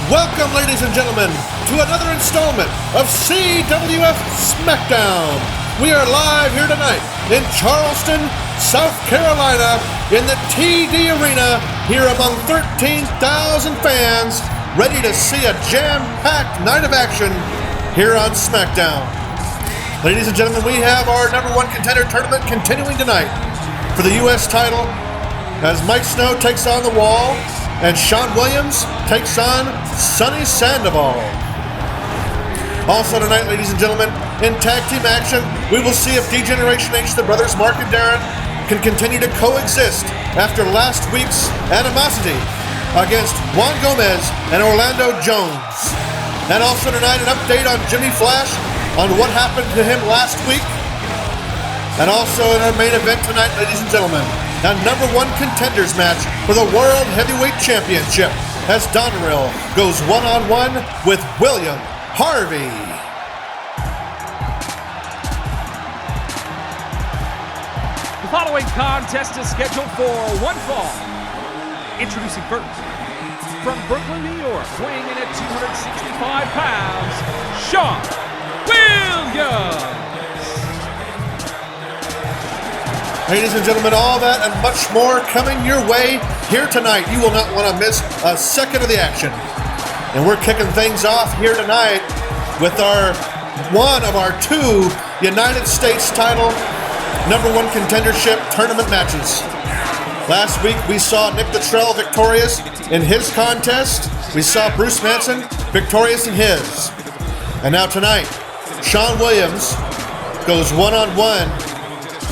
Welcome, ladies and gentlemen, to another installment of CWF SmackDown. We are live here tonight in Charleston, South Carolina, in the TD Arena, here among 13,000 fans, ready to see a jam-packed night of action here on SmackDown. Ladies and gentlemen, we have our number one contender tournament continuing tonight for the U.S. title as Mike Snow takes on The Wall and Sean Williams takes on Sonny Sandoval. Also tonight, ladies and gentlemen, in tag team action, we will see if D-Generation H, the brothers Mark and Darren, can continue to coexist after last week's animosity against Juan Gomez and Orlando Jones. And also tonight, an update on Jimmy Flash on what happened to him last week. And also in our main event tonight, ladies and gentlemen, a number one contenders match for the World Heavyweight Championship as Donerill goes one-on-one with William Harvey. The following contest is scheduled for one fall. Introducing first, from Brooklyn, New York, weighing in at 265 pounds, Sean Williams. Ladies and gentlemen, all that and much more coming your way here tonight. You will not want to miss a second of the action. And we're kicking things off here tonight with one of our two United States title number one contendership tournament matches. Last week we saw Nick Luttrell victorious in his contest. We saw Bruce Manson victorious in his. And now tonight, Sean Williams goes one-on-one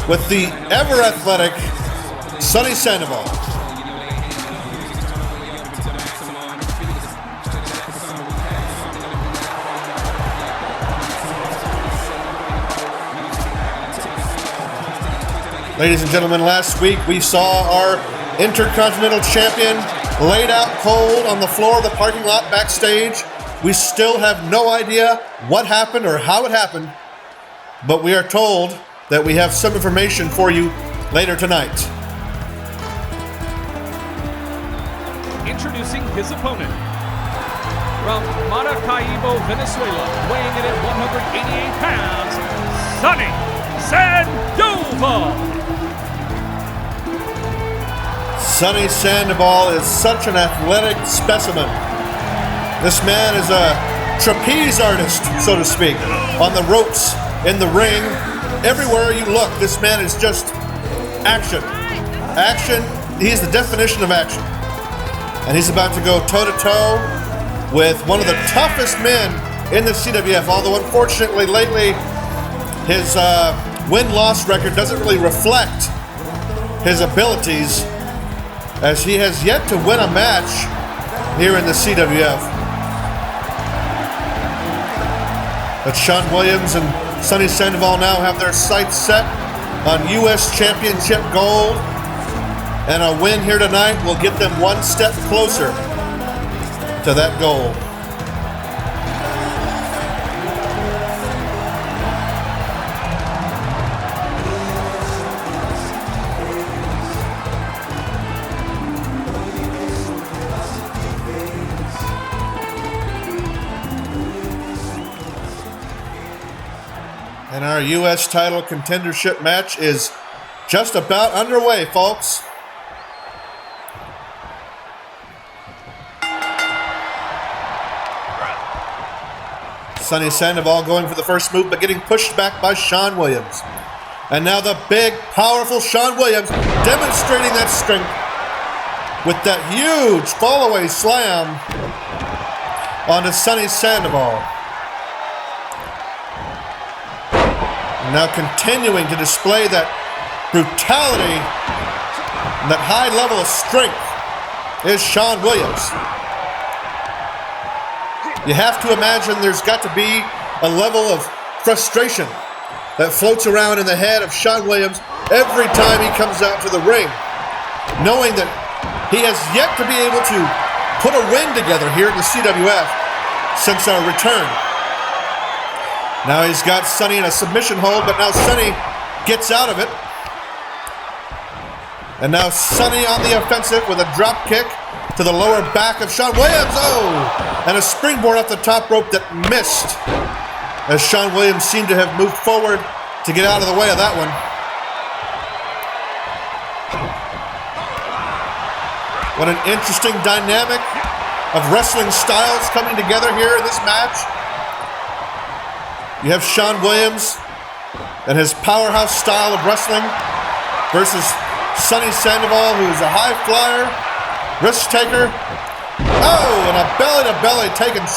with the ever-athletic Sonny Sandoval. Ladies and gentlemen, last week we saw our Intercontinental Champion laid out cold on the floor of the parking lot backstage. We still have no idea what happened or how it happened, but we are told that we have some information for you later tonight. Introducing his opponent, from Maracaibo, Venezuela, weighing in at 188 pounds, Sonny Sandoval. Sonny Sandoval is such an athletic specimen. This man is a trapeze artist, so to speak, on the ropes, in the ring. Everywhere you look, this man is just action. Action. He's the definition of action. And he's about to go toe-to-toe with one of the toughest men in the CWF, although unfortunately lately his win-loss record doesn't really reflect his abilities, as he has yet to win a match here in the CWF. But Sean Williams and Sonny Sandoval now have their sights set on U.S. Championship gold, and a win here tonight will get them one step closer to that goal. And our U.S. title contendership match is just about underway, folks. Sonny Sandoval going for the first move, but getting pushed back by Sean Williams. And now the big, powerful Sean Williams demonstrating that strength with that huge fall-away slam onto Sonny Sandoval. Now continuing to display that brutality and that high level of strength is Sean Williams. You have to imagine there's got to be a level of frustration that floats around in the head of Sean Williams every time he comes out to the ring, knowing that he has yet to be able to put a win together here in the CWF since our return. Now he's got Sonny in a submission hold, but now Sonny gets out of it. And now Sonny on the offensive with a drop kick to the lower back of Shawn Williams. Oh, and a springboard off the top rope that missed, as Shawn Williams seemed to have moved forward to get out of the way of that one. What an interesting dynamic of wrestling styles coming together here in this match. You have Shawn Williams and his powerhouse style of wrestling versus Sonny Sandoval, who is a high flyer, risk taker. Oh, and a belly-to-belly taking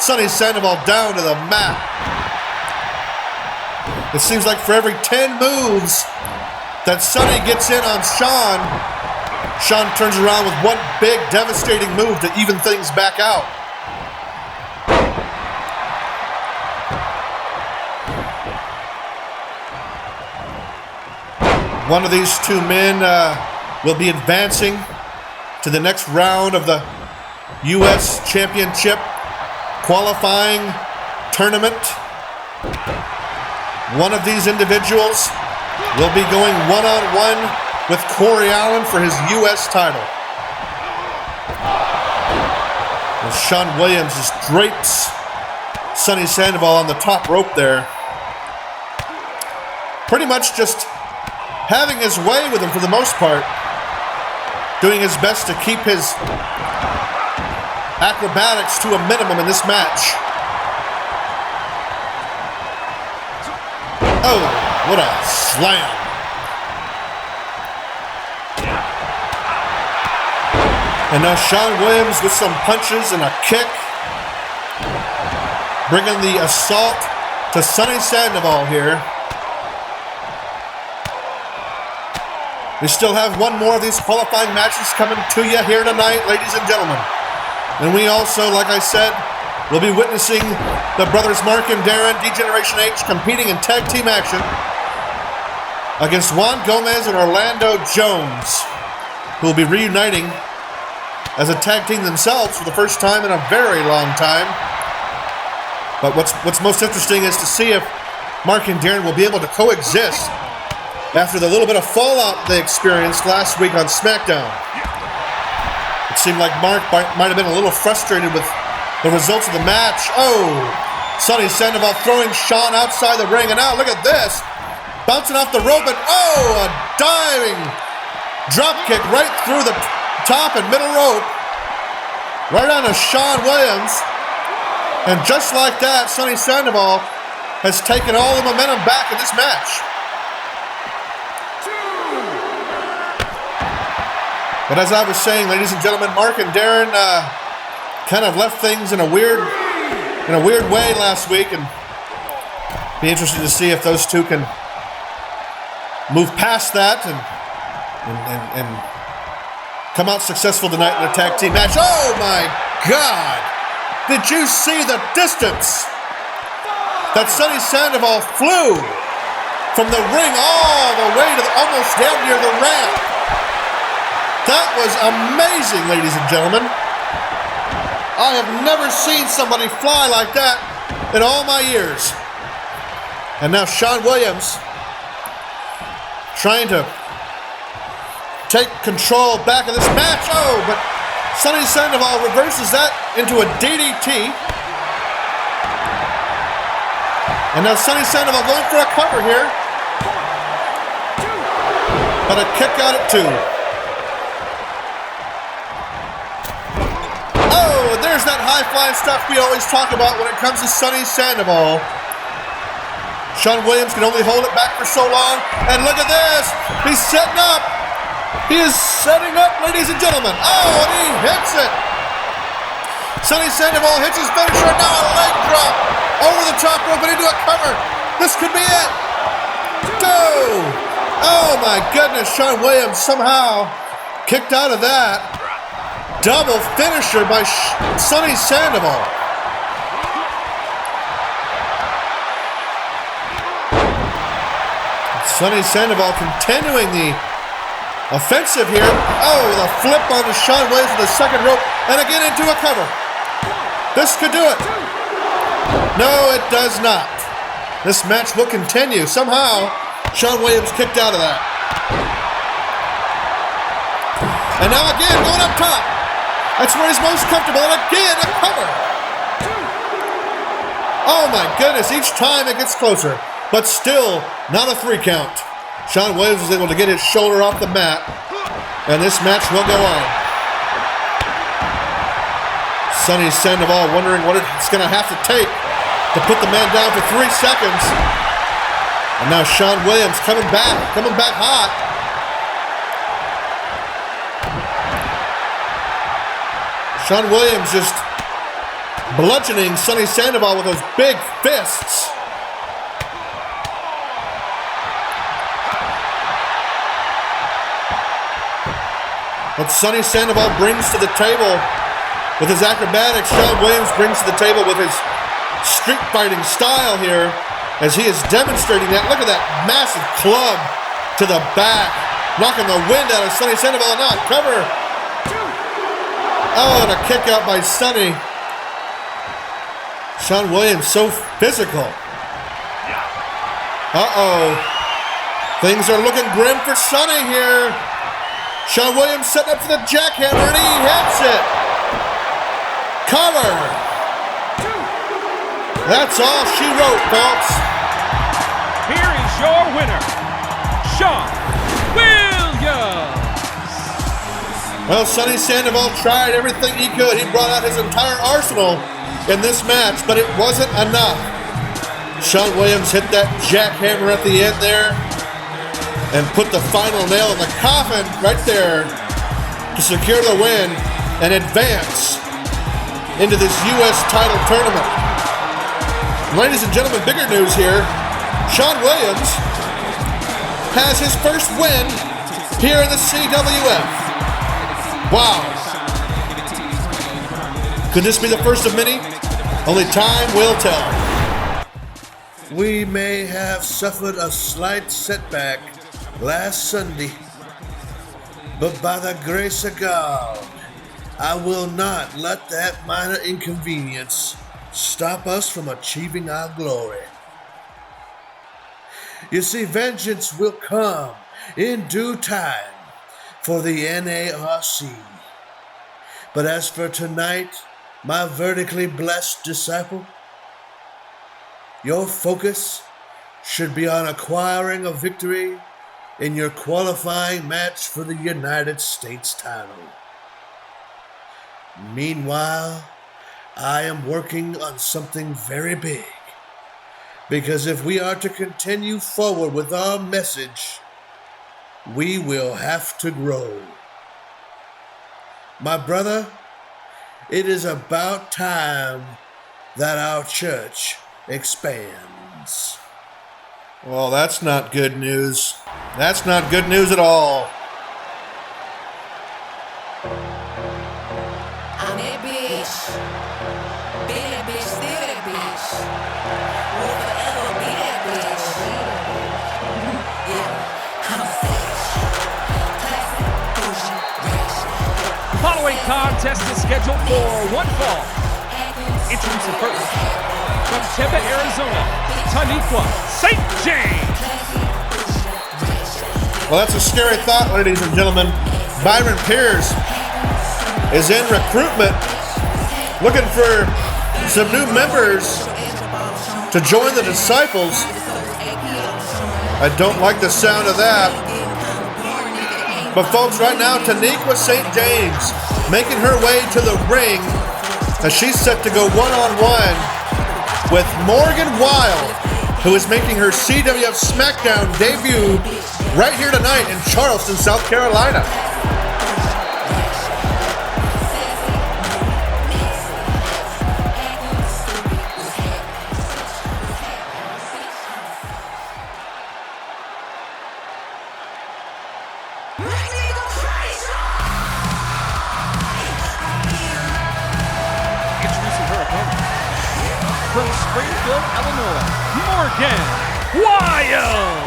Sonny Sandoval down to the mat. It seems like for every 10 moves that Sonny gets in on Shawn, Shawn turns around with one big, devastating move to even things back out. One of these two men will be advancing to the next round of the U.S. Championship qualifying tournament. One of these individuals will be going one-on-one with Corey Allen for his U.S. title. As Shawn Williams just drapes Sonny Sandoval on the top rope there. Pretty much just having his way with him for the most part. Doing his best to keep his acrobatics to a minimum in this match. Oh, what a slam. And now Shawn Williams with some punches and a kick, bringing the assault to Sonny Sandoval here. We still have one more of these qualifying matches coming to you here tonight, ladies and gentlemen. And we also, like I said, will be witnessing the brothers Mark and Darren, D-Generation H, competing in tag team action against Juan Gomez and Orlando Jones, who will be reuniting as a tag team themselves for the first time in a very long time. But what's most interesting is to see if Mark and Darren will be able to coexist after the little bit of fallout they experienced last week on SmackDown. It seemed like Mark might have been a little frustrated with the results of the match. Oh, Sonny Sandoval throwing Shawn outside the ring, and now look at this. Bouncing off the rope, and oh, a diving drop kick right through the top and middle rope, right onto Shawn Williams. And just like that, Sonny Sandoval has taken all the momentum back in this match. But as I was saying, ladies and gentlemen, Mark and Darren kind of left things in a weird way last week, and be interested to see if those two can move past that and come out successful tonight in a tag team match. Oh my God! Did you see the distance that Sonny Sandoval flew from the ring all the way to almost down near the ramp? That was amazing, ladies and gentlemen. I have never seen somebody fly like that in all my years. And now Shawn Williams trying to take control back of this match. Oh, but Sonny Sandoval reverses that into a DDT. And now Sonny Sandoval going for a cover here. But a kick out at 2. There's that high-flying stuff we always talk about when it comes to Sonny Sandoval. Shawn Williams can only hold it back for so long. And look at this. He's setting up. He is setting up, ladies and gentlemen. Oh, and he hits it. Sonny Sandoval hits his finisher. Now a leg drop over the top rope and into a cover. This could be it. Go. Oh, my goodness. Shawn Williams somehow kicked out of that. Double finisher by Sonny Sandoval. Sonny Sandoval continuing the offensive here. Oh, the flip onto Shawn Williams with the second rope, and again into a cover. This could do it. No, it does not. This match will continue. Somehow, Shawn Williams kicked out of that. And now again, going up top. That's where he's most comfortable. And again, a cover. Oh my goodness, each time it gets closer. But still, not a 3 count. Shawn Williams is able to get his shoulder off the mat. And this match will go on. Sonny Sandoval wondering what it's going to have to take to put the man down for 3 seconds. And now Shawn Williams coming back hot. Shawn Williams just bludgeoning Sonny Sandoval with those big fists. What Sonny Sandoval brings to the table with his acrobatics, Shawn Williams brings to the table with his street fighting style here, as he is demonstrating that. Look at that massive club to the back, knocking the wind out of Sonny Sandoval. Not cover. Oh, and a kick out by Sonny. Shawn Williams so physical. Uh-oh. Things are looking grim for Sonny here. Shawn Williams setting up for the jackhammer, and he hits it. Cover. That's all she wrote, folks. Here is your winner, Shawn Williams. Well, Sonny Sandoval tried everything he could. He brought out his entire arsenal in this match, but it wasn't enough. Shawn Williams hit that jackhammer at the end there and put the final nail in the coffin right there to secure the win and advance into this U.S. title tournament. Ladies and gentlemen, bigger news here. Shawn Williams has his first win here in the CWF. Wow. Could this be the first of many? Only time will tell. We may have suffered a slight setback last Sunday, but by the grace of God, I will not let that minor inconvenience stop us from achieving our glory. You see, vengeance will come in due time for the NARC. But as for tonight, my vertically blessed disciple, your focus should be on acquiring a victory in your qualifying match for the United States title. Meanwhile, I am working on something very big, because if we are to continue forward with our message, we will have to grow. My brother, it is about time that our church expands. Well, that's not good news. That's not good news at all. I'm that bitch. Been that bitch, still that bitch. Will forever be that bitch. Yeah, I'm a savage. Classic, bougie, ratchet. The following contest is scheduled for one fall. Introducing first, from Tempe, Arizona, Taniqua St. James. Well, that's a scary thought, ladies and gentlemen. Byron Pierce is in recruitment, looking for some new members to join the Disciples. I don't like the sound of that. But folks, right now, Taniqua St. James making her way to the ring as she's set to go one-on-one with Morgan Wild, who is making her CWF SmackDown debut right here tonight in Charleston, South Carolina. Introducing her opponent, from Springfield, Illinois, Morgan Wild.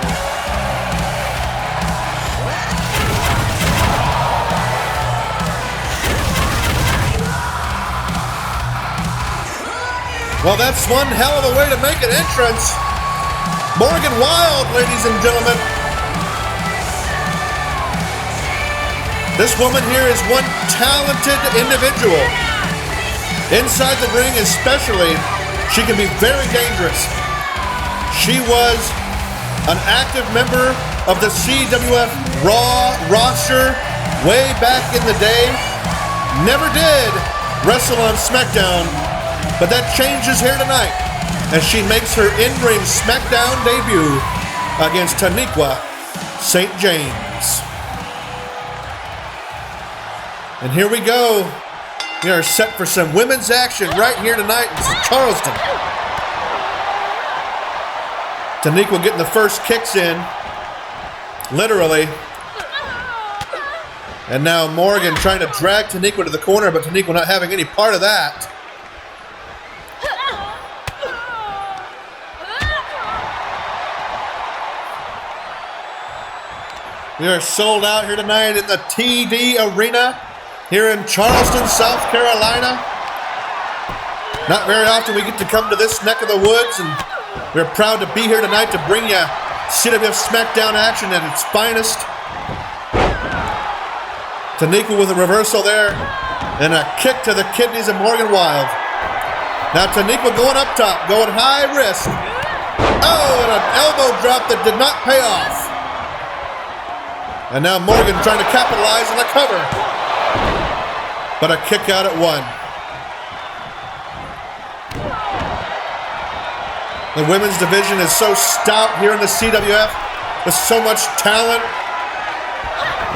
Well, that's one hell of a way to make an entrance. Morgan Wild, ladies and gentlemen. This woman here is one talented individual. Inside the ring especially, she can be very dangerous. She was an active member of the CWF Raw roster way back in the day. Never did wrestle on SmackDown, but that changes here tonight as she makes her in-ring SmackDown debut against Taniqua St. James. And here we go. We are set for some women's action right here tonight in Charleston. Taniqua getting the first kicks in, literally. And now Morgan trying to drag Taniqua to the corner, but Taniqua not having any part of that. We are sold out here tonight in the TD Arena here in Charleston, South Carolina. Not very often we get to come to this neck of the woods, and we're proud to be here tonight to bring you CWF SmackDown action at its finest. Taniqua with a reversal there, and a kick to the kidneys of Morgan Wild. Now Taniqua going up top, going high risk. Oh, and an elbow drop that did not pay off. And now Morgan trying to capitalize on a cover. But a kick out at one. The women's division is so stout here in the CWF with so much talent.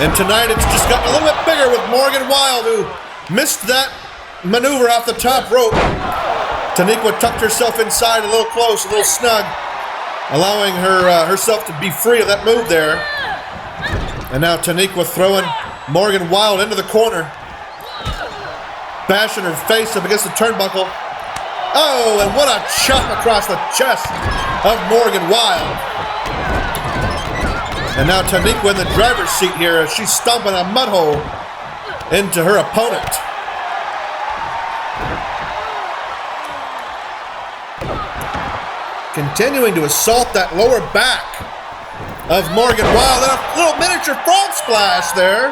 And tonight it's just gotten a little bit bigger with Morgan Wild, who missed that maneuver off the top rope. Taniqua tucked herself inside a little close, a little snug, allowing herself to be free of that move there. And now Taniqua throwing Morgan Wild into the corner, bashing her face up against the turnbuckle. Oh, and what a chop across the chest of Morgan Wild. And now Taniqua in the driver's seat here as she's stomping a mud hole into her opponent. Continuing to assault that lower back of Morgan Wild. And a little miniature frog splash there.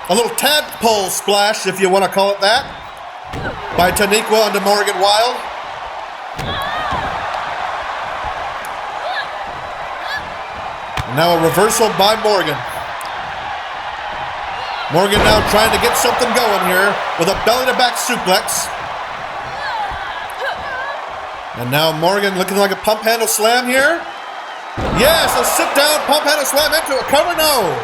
A little tadpole splash, if you want to call it that, by Taniqua onto Morgan Wild. And now a reversal by Morgan. Morgan now trying to get something going here with a belly-to-back suplex. And now Morgan looking like a pump handle slam here. Yes, a sit-down pump handle slam into a cover, no.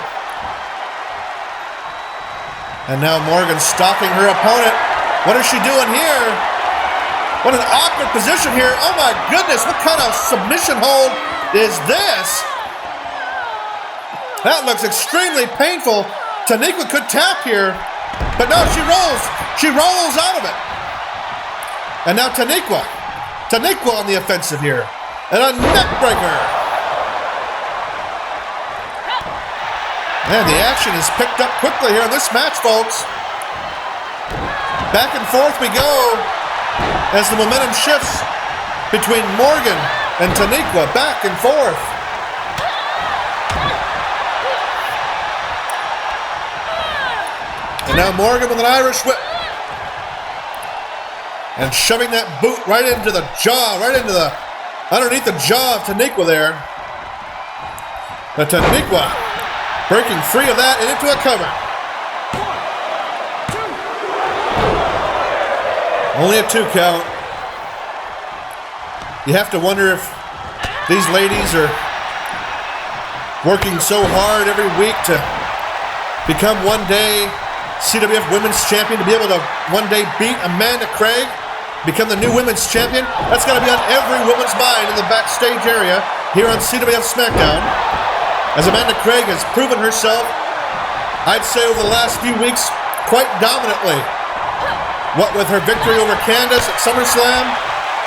And now Morgan stalking her opponent. What is she doing here? What an awkward position here. Oh my goodness, what kind of submission hold is this? That looks extremely painful. Taniqua could tap here, but no, she rolls. She rolls out of it. And now Taniqua on the offensive here. And a neck breaker. Man, the action is picked up quickly here in this match, folks. Back and forth we go as the momentum shifts between Morgan and Taniqua, back and forth. And now Morgan with an Irish whip. And shoving that boot right into the jaw, underneath the jaw of Taniqua there. But Taniqua breaking free of that and into a cover. Only a 2 count. You have to wonder if these ladies are working so hard every week to become one day CWF Women's Champion, to be able to one day beat Amanda Craig, become the new Women's Champion. That's got to be on every woman's mind in the backstage area here on CWF SmackDown, as Amanda Craig has proven herself, I'd say over the last few weeks, quite dominantly. What with her victory over Candice at SummerSlam,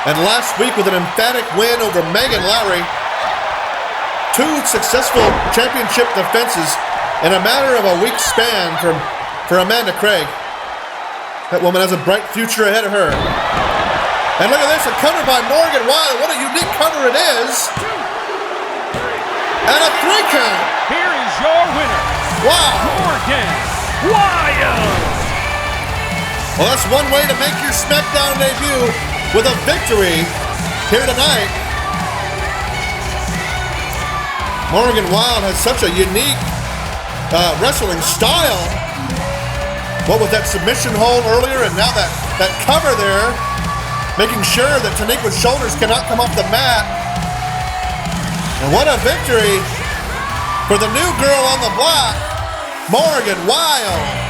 and last week with an emphatic win over Megan Lowry. 2 successful championship defenses in a matter of a week span for Amanda Craig. That woman has a bright future ahead of her. And look at this, a cover by Morgan Wild. What a unique cover it is. And a 3 count. Here is your winner, Wow. Morgan Wild. Well, that's one way to make your SmackDown debut with a victory here tonight. Morgan Wild has such a unique wrestling style. What with that submission hold earlier, and now that cover there, making sure that Taniqua's shoulders cannot come off the mat. And what a victory for the new girl on the block, Morgan Wild.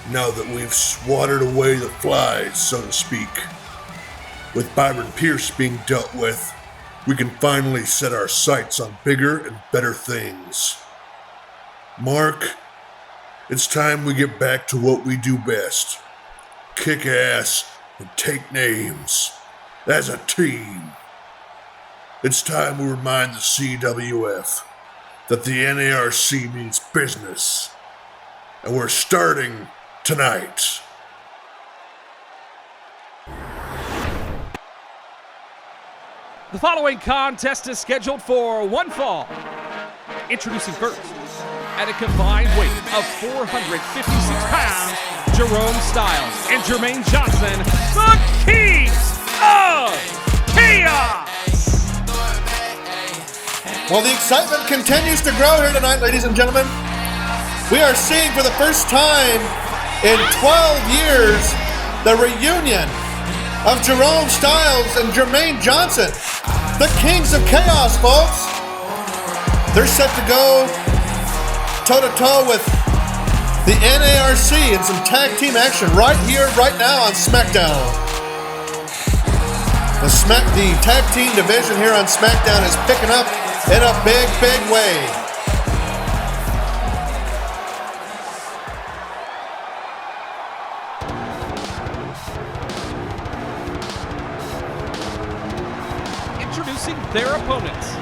Now that we've swatted away the flies, so to speak, with Byron Pierce being dealt with, we can finally set our sights on bigger and better things. Mark, it's time we get back to what we do best. Kick ass and take names. As a team. It's time we remind the CWF that the NARC means business. And we're starting tonight. The following contest is scheduled for one fall. Introducing first, at a combined weight of 456 pounds, Jerome Styles and Jermaine Johnson, the Kings of Chaos. Well, the excitement continues to grow here tonight, ladies and gentlemen. We are seeing for the first time in 12 years the reunion of Jerome Styles and Jermaine Johnson, the Kings of Chaos, folks. They're set to go toe-to-toe with the NARC in some tag team action right here, right now on SmackDown. The tag team division here on SmackDown is picking up in a big, big way. Introducing their opponents,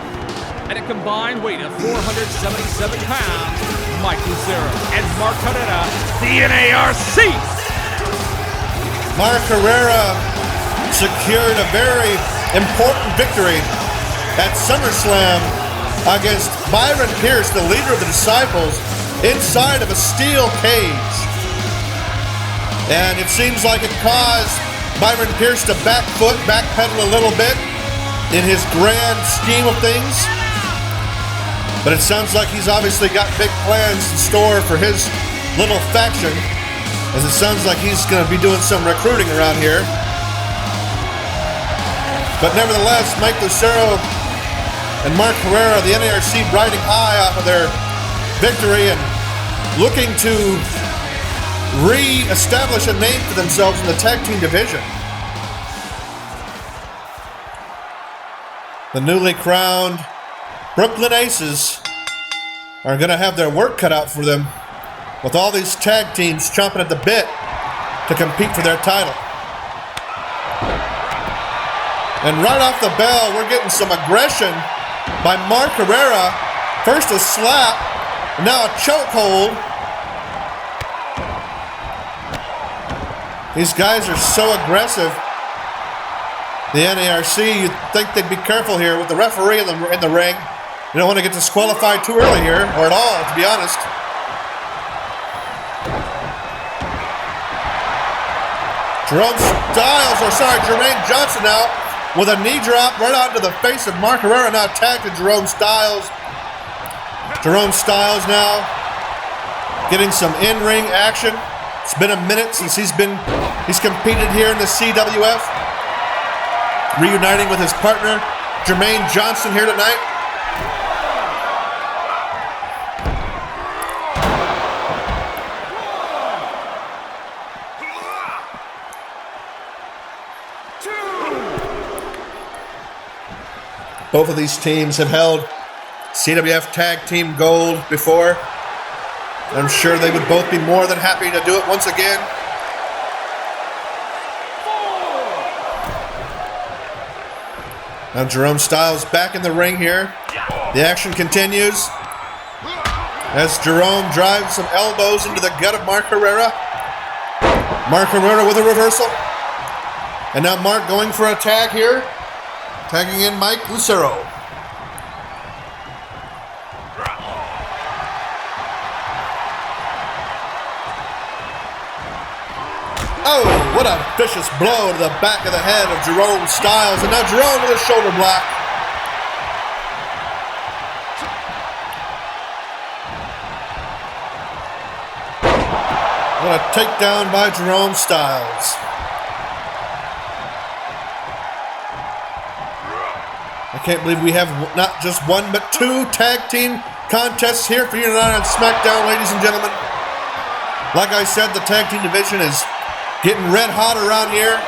at a combined weight of 477 pounds, Mike Lucero and Mark Herrera, the NARC. Mark Herrera secured a very important victory at SummerSlam against Byron Pierce, the leader of the Disciples, inside of a steel cage. And it seems like it caused Byron Pierce to backpedal a little bit in his grand scheme of things. But it sounds like he's obviously got big plans in store for his little faction, as it sounds like he's going to be doing some recruiting around here. But nevertheless, Mike Lucero and Mark Herrera, the NARC, riding high off of their victory and looking to re-establish a name for themselves in the tag team division. The newly crowned Brooklyn Aces are going to have their work cut out for them with all these tag teams chomping at the bit to compete for their title. And right off the bell, we're getting some aggression by Mark Herrera. First a slap, now a chokehold. These guys are so aggressive. The NARC, you'd think they'd be careful here with the referee in the ring. You don't want to get disqualified too early here, or at all, to be honest. Jermaine Johnson now with a knee drop right onto the face of Mark Herrera, now tagged to Jerome Styles. Jerome Styles now getting some in-ring action. It's been a minute since he's competed here in the CWF. Reuniting with his partner, Jermaine Johnson, here tonight. Both of these teams have held CWF Tag Team Gold before. I'm sure they would both be more than happy to do it once again. Now Jerome Styles back in the ring here. The action continues. as Jerome drives some elbows into the gut of Mark Herrera. Mark Herrera with a reversal. And now Mark going for a tag here. Tagging in Mike Lucero. Oh, what a vicious blow to the back of the head of Jerome Styles. And now Jerome with a shoulder block. What a takedown by Jerome Styles. I can't believe we have not just one but two tag team contests here for you tonight on SmackDown, ladies and gentlemen. Like I said, the tag team division is getting red hot around here.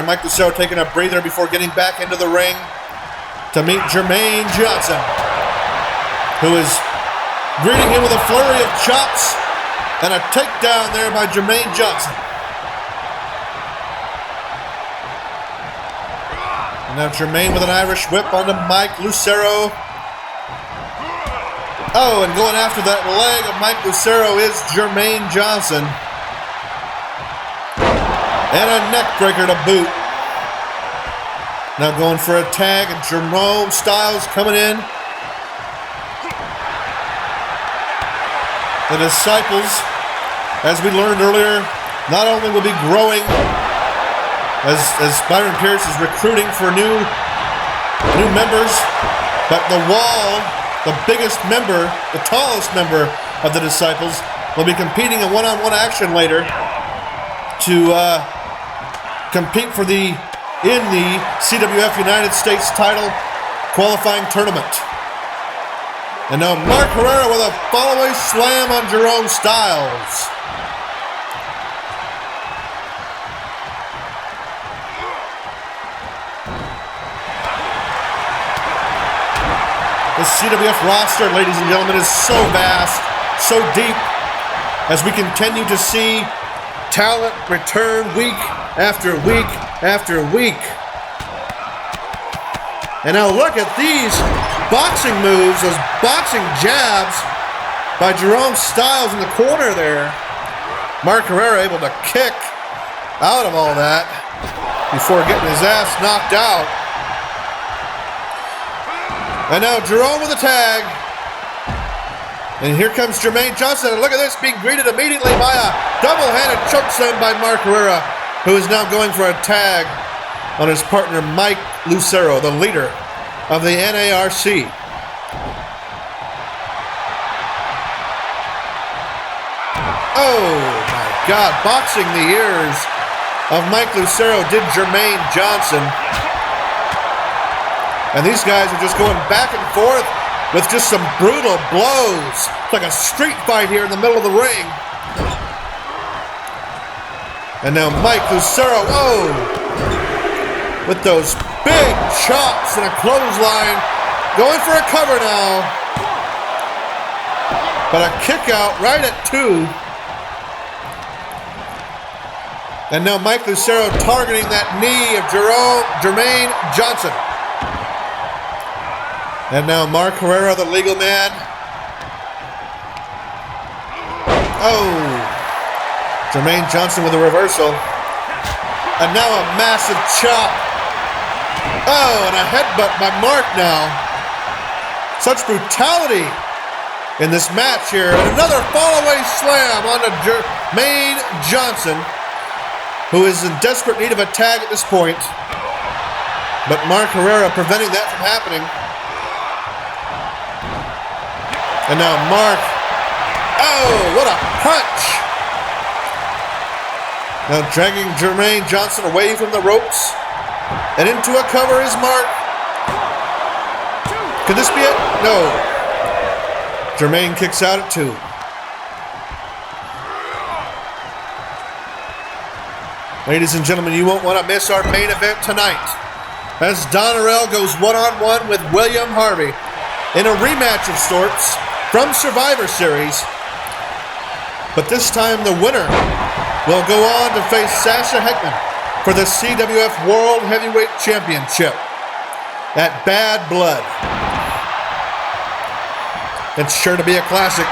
Mike Lucero taking a breather before getting back into the ring to meet Jermaine Johnson, who is greeting him with a flurry of chops and a takedown there by Jermaine Johnson. And now Jermaine with an Irish whip onto Mike Lucero. Oh, and going after that leg of Mike Lucero is Jermaine Johnson. And a neck breaker to boot. Now going for a tag, and Jerome Styles coming in. The Disciples, as we learned earlier, not only will be growing as Byron Pierce is recruiting for new members, but the Wall, the biggest member, the tallest member of the Disciples, will be competing in one-on-one action later to compete for the CWF United States title qualifying tournament. And now Mark Herrera with a follow-away slam on Jerome Styles. The CWF roster, ladies and gentlemen, is so vast, so deep, as we continue to see talent return week after week after week. And now look at these boxing moves, those boxing jabs by Jerome Styles in the corner there. Mark Herrera able to kick out of all that before getting his ass knocked out. And now Jerome with a tag. And here comes Jermaine Johnson. And look at this, being greeted immediately by a double-handed chokeslam by Mark Herrera, who is now going for a tag on his partner Mike Lucero, the leader of the NARC. Oh my God, boxing the ears of Mike Lucero did Jermaine Johnson. And these guys are just going back and forth with just some brutal blows. It's like a street fight here in the middle of the ring. And now Mike Lucero, with those big chops and a clothesline, going for a cover now. But a kick out right at 2. And now Mike Lucero targeting that knee of Jermaine Johnson. And now Mark Herrera, the legal man. Jermaine Johnson with a reversal. And now a massive chop. And a headbutt by Mark now. Such brutality in this match here. And another fall-away slam onto Jermaine Johnson, who is in desperate need of a tag at this point. But Mark Herrera preventing that from happening. And now Mark. What a punch. Now dragging Jermaine Johnson away from the ropes. And into a cover is Mark. Could this be it? No. Jermaine kicks out at 2. Ladies and gentlemen, you won't want to miss our main event tonight, as Donnerell goes one-on-one with William Harvey in a rematch of sorts from Survivor Series. But this time the winner will go on to face Sasha Heckman for the CWF World Heavyweight Championship. at Bad Blood. It's sure to be a classic.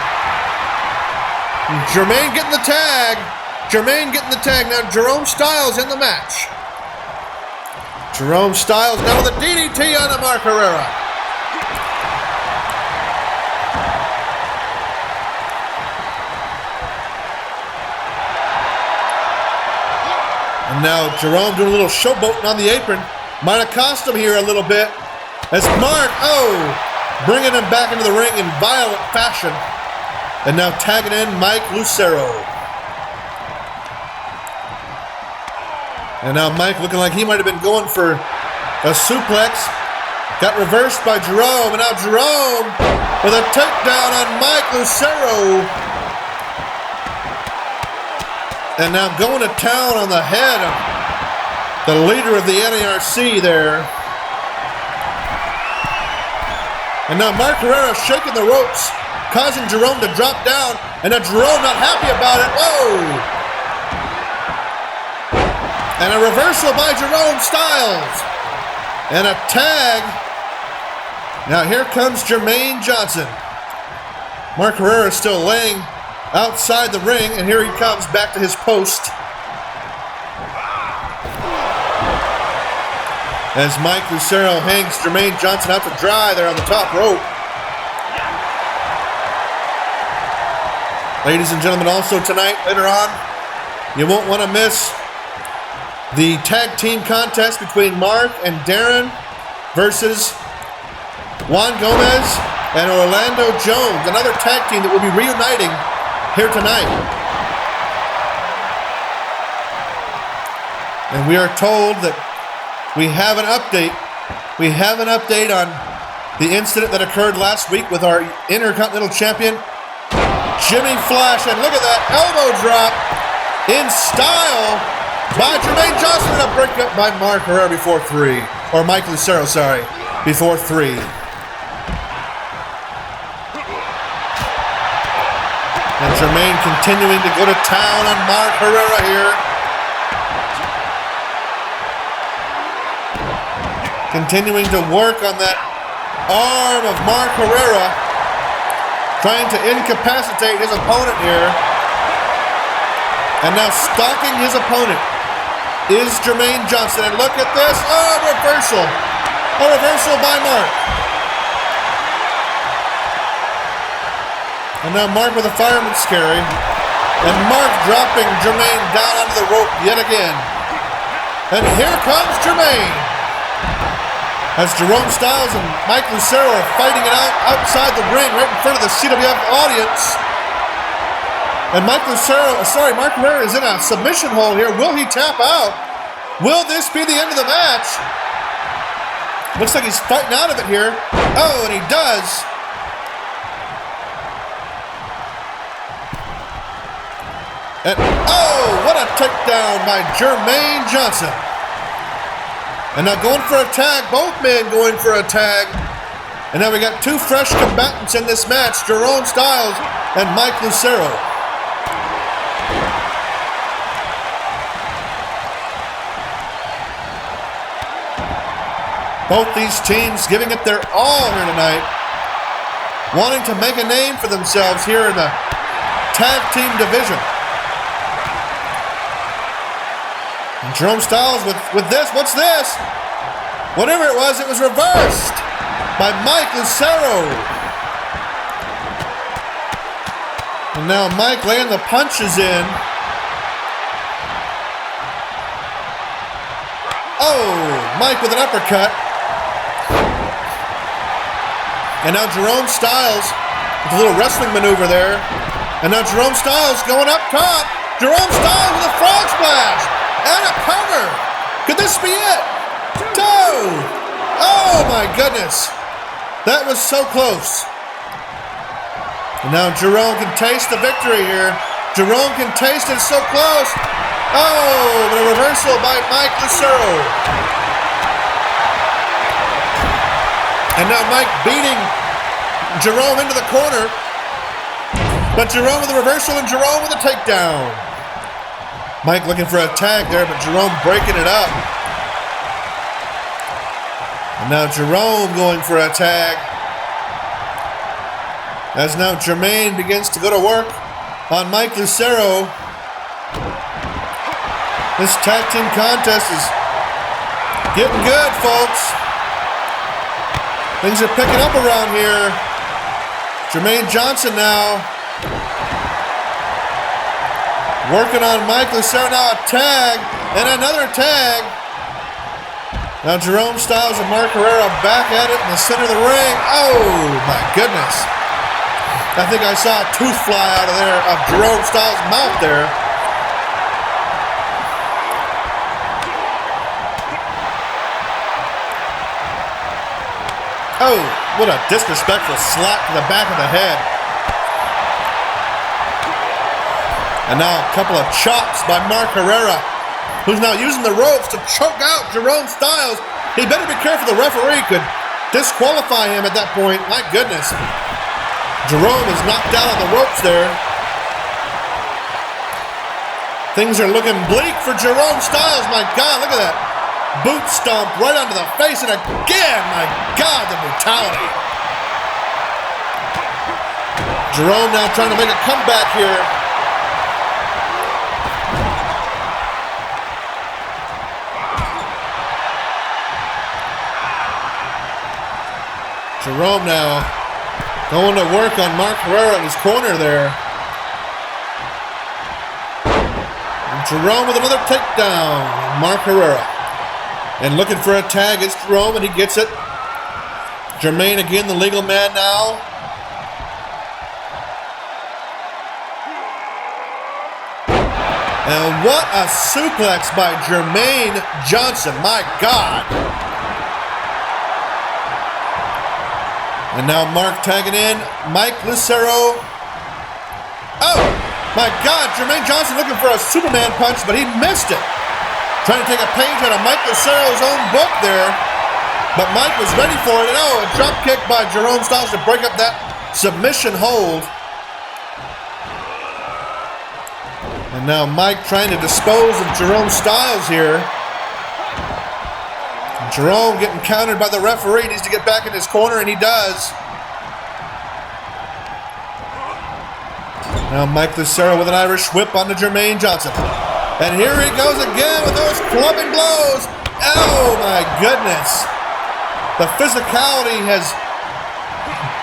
Jermaine getting the tag. Jermaine getting the tag. Now Jerome Styles in the match. Jerome Styles now with a DDT on Mark Herrera. And now Jerome doing a little showboating on the apron. Might have cost him here a little bit. As Mark, bringing him back into the ring in violent fashion. And now tagging in Mike Lucero. And now Mike looking like he might have been going for a suplex. Got reversed by Jerome. And now Jerome with a takedown on Mike Lucero. And now going to town on the head of the leader of the NARC there. And now Mark Herrera shaking the ropes, causing Jerome to drop down. And now Jerome not happy about it. Whoa! And a reversal by Jerome Styles. And a tag. Now here comes Jermaine Johnson. Mark Herrera is still laying outside the ring, and here he comes back to his post. As Mike Lucero hangs Jermaine Johnson out to dry there on the top rope. Ladies and gentlemen, also tonight, later on, you won't want to miss the tag team contest between Mark and Darren versus Juan Gomez and Orlando Jones, another tag team that will be reuniting here tonight. And we are told that we have an update. We have an update on the incident that occurred last week with our Intercontinental Champion, Jimmy Flash. And look at that elbow drop in style by Jermaine Johnson, and a breakup by Mark Herrera before 3. Or Mike Lucero, sorry, before 3. And Jermaine continuing to go to town on Mark Herrera here. Continuing to work on that arm of Mark Herrera. Trying to incapacitate his opponent here. And now stalking his opponent is Jermaine Johnson. And look at this. Oh, reversal. A reversal by Mark. And now Mark with a fireman's carry. And Mark dropping Jermaine down onto the rope yet again. And here comes Jermaine. As Jerome Styles and Mike Lucero are fighting it out outside the ring, right in front of the CWF audience. And Mark Herrera is in a submission hold here. Will he tap out? Will this be the end of the match? Looks like he's fighting out of it here. Oh, and he does. And oh, what a takedown by Jermaine Johnson. And now going for a tag, both men going for a tag. And now we got two fresh combatants in this match, Jerome Styles and Mike Lucero. Both these teams giving it their all here tonight. Wanting to make a name for themselves here in the tag team division. And Jerome Styles with this. What's this? Whatever it was reversed by Mike Lucero. And now Mike laying the punches in. Oh, Mike with an uppercut. And now Jerome Styles with a little wrestling maneuver there. And now Jerome Styles going up top. Jerome Styles with a frog splash. And a cover. Could this be it? Two. Oh my goodness. That was so close. And now Jerome can taste the victory here. Jerome can taste it, so close. Oh, but a reversal by Mike Lucero. And now Mike beating Jerome into the corner. But Jerome with a reversal and Jerome with a takedown. Mike looking for a tag there, but Jerome breaking it up. And now Jerome going for a tag. As now Jermaine begins to go to work on Mike Lucero. This tag team contest is getting good, folks. Things are picking up around here. Jermaine Johnson now working on Mike Lucero. Now a tag and another tag. Now Jerome Styles and Mark Herrera back at it in the center of the ring. Oh my goodness. I think I saw a tooth fly out of there, of Jerome Styles' mouth there. Oh, what a disrespectful slap to the back of the head. And now a couple of chops by Mark Herrera, who's now using the ropes to choke out Jerome Styles. He better be careful. The referee could disqualify him at that point. My goodness. Jerome is knocked out on the ropes there. Things are looking bleak for Jerome Styles. My God, look at that. Boot stomp right onto the face, and again, my God, the brutality. Jerome now trying to make a comeback here. Jerome now going to work on Mark Herrera in his corner there. And Jerome with another takedown. Mark Herrera. And looking for a tag against Jerome, and he gets it. Jermaine again, the legal man now. And what a suplex by Jermaine Johnson. My God. And now Mark tagging in. Mike Lucero. Oh, my God. Jermaine Johnson looking for a Superman punch, but he missed it. Trying to take a page out of Mike Lucero's own book there. But Mike was ready for it. And oh, a drop kick by Jerome Styles to break up that submission hold. And now Mike trying to dispose of Jerome Styles here. And Jerome getting countered by the referee. Needs to get back in his corner, and he does. Now Mike Lucero with an Irish whip onto Jermaine Johnson. And here he goes again with those clubbing blows. Oh my goodness. The physicality has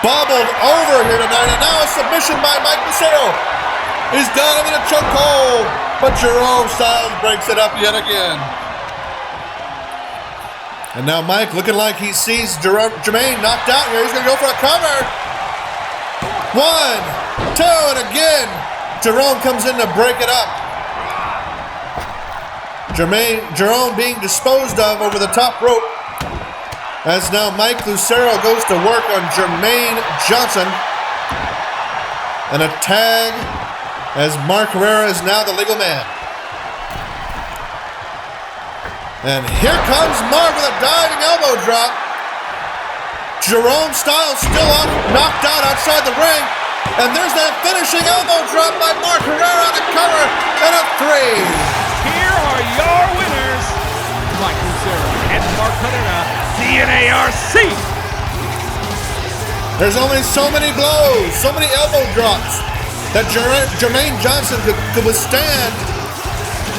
bubbled over here tonight. And now a submission by Mike Lucero. He's got him in a chokehold. But Jerome Styles breaks it up yet again. And now Mike looking like he sees Jermaine knocked out here. He's going to go for a cover. 1, 2, and again. Jerome comes in to break it up. Jerome being disposed of over the top rope. As now Mike Lucero goes to work on Jermaine Johnson. And a tag as Mark Herrera is now the legal man. And here comes Mark with a diving elbow drop. Jerome Styles still knocked out outside the ring. And there's that finishing elbow drop by Mark Herrera on the cover. And a 3. Here are your winners, Mike Lucero and Mark Herrera, CNARC. There's only so many blows, so many elbow drops that Jermaine Johnson could withstand.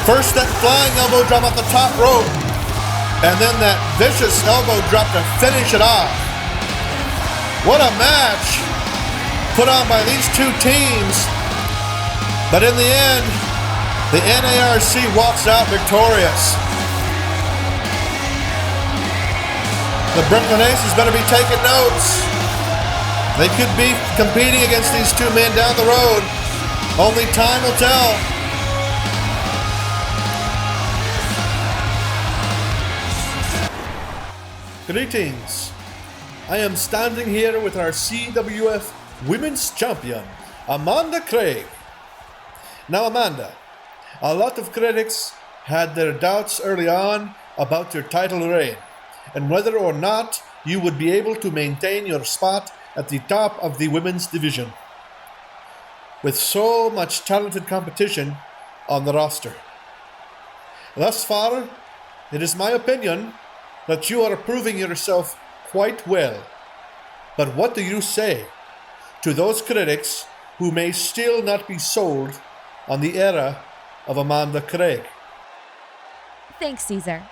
First that flying elbow drop off the top rope, and then that vicious elbow drop to finish it off. What a match put on by these two teams. But in the end, the NARC walks out victorious. The Brooklyn Aces better be taking notes. They could be competing against these two men down the road. Only time will tell. Greetings. I am standing here with our CWF Women's Champion, Amanda Craig. Now, Amanda, a lot of critics had their doubts early on about your title reign and whether or not you would be able to maintain your spot at the top of the women's division with so much talented competition on the roster. Thus far, it is my opinion that you are proving yourself quite well. But what do you say to those critics who may still not be sold on the era of Amanda Craig? Thanks, Caesar.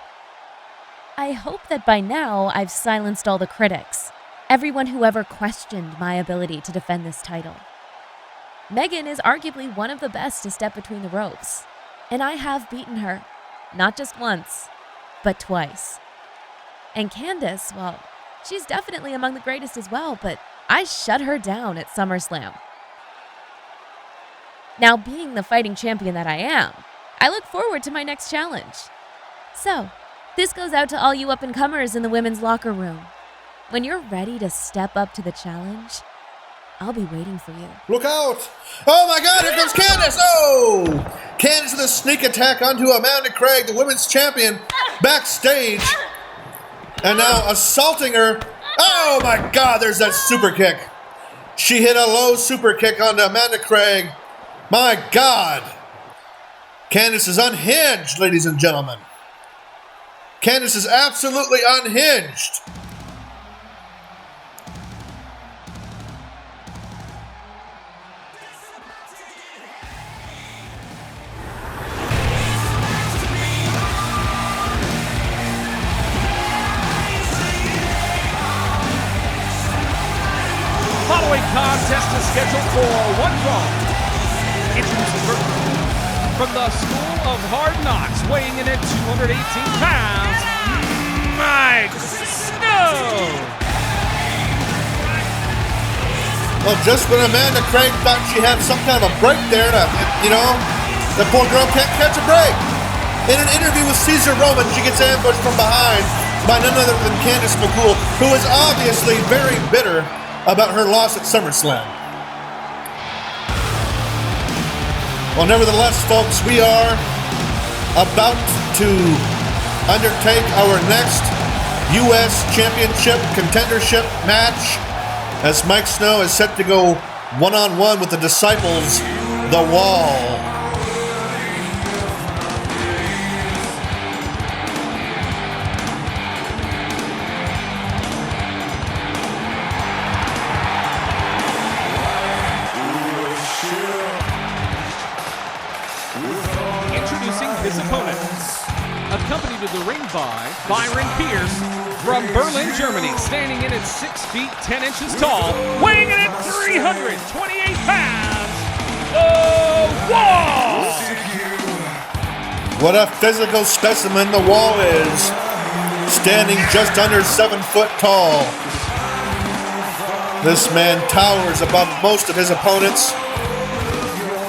I hope that by now I've silenced all the critics, everyone who ever questioned my ability to defend this title. Megan is arguably one of the best to step between the ropes, and I have beaten her, not just once, but twice. And Candace, well, she's definitely among the greatest as well, but I shut her down at SummerSlam. Now, being the fighting champion that I am, I look forward to my next challenge. So, this goes out to all you up-and-comers in the women's locker room. When you're ready to step up to the challenge, I'll be waiting for you. Look out! Oh my God, here comes Candace! Oh! Candace with a sneak attack onto Amanda Craig, the women's champion, backstage. And now assaulting her. Oh my God, there's that super kick. She hit a low super kick onto Amanda Craig. My God. Candace is unhinged, ladies and gentlemen. Candace is absolutely unhinged. Following contest is scheduled for one fall. Introducing first, from the School of Hard Knocks, weighing in at 218 pounds, Mike Snow. Well, just when Amanda Craig thought she had some kind of a break there, the poor girl can't catch a break. In an interview with Caesar Roman, she gets ambushed from behind by none other than Candice McCool, who is obviously very bitter about her loss at SummerSlam. Well, nevertheless, folks, we are about to undertake our next U.S. Championship contendership match as Mike Snow is set to go one-on-one with the Disciples, The Wall. His opponent, accompanied to the ring by Byron Pierce from Berlin, Germany, standing in at 6 feet 10 inches tall, weighing in at 328 pounds, The Wall! What a physical specimen The Wall is, standing just under 7 foot tall. This man towers above most of his opponents,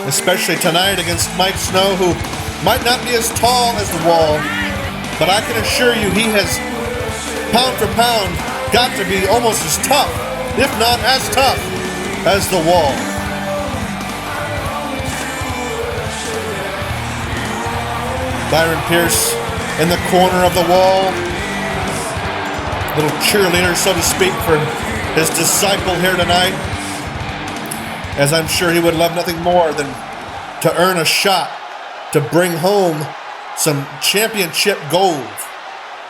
especially tonight against Mike Snow, who might not be as tall as The Wall, but I can assure you he has, pound for pound, got to be almost as tough, if not as tough, as The Wall. Byron Pierce in the corner of The Wall. Little cheerleader, so to speak, for his disciple here tonight, as I'm sure he would love nothing more than to earn a shot to bring home some championship gold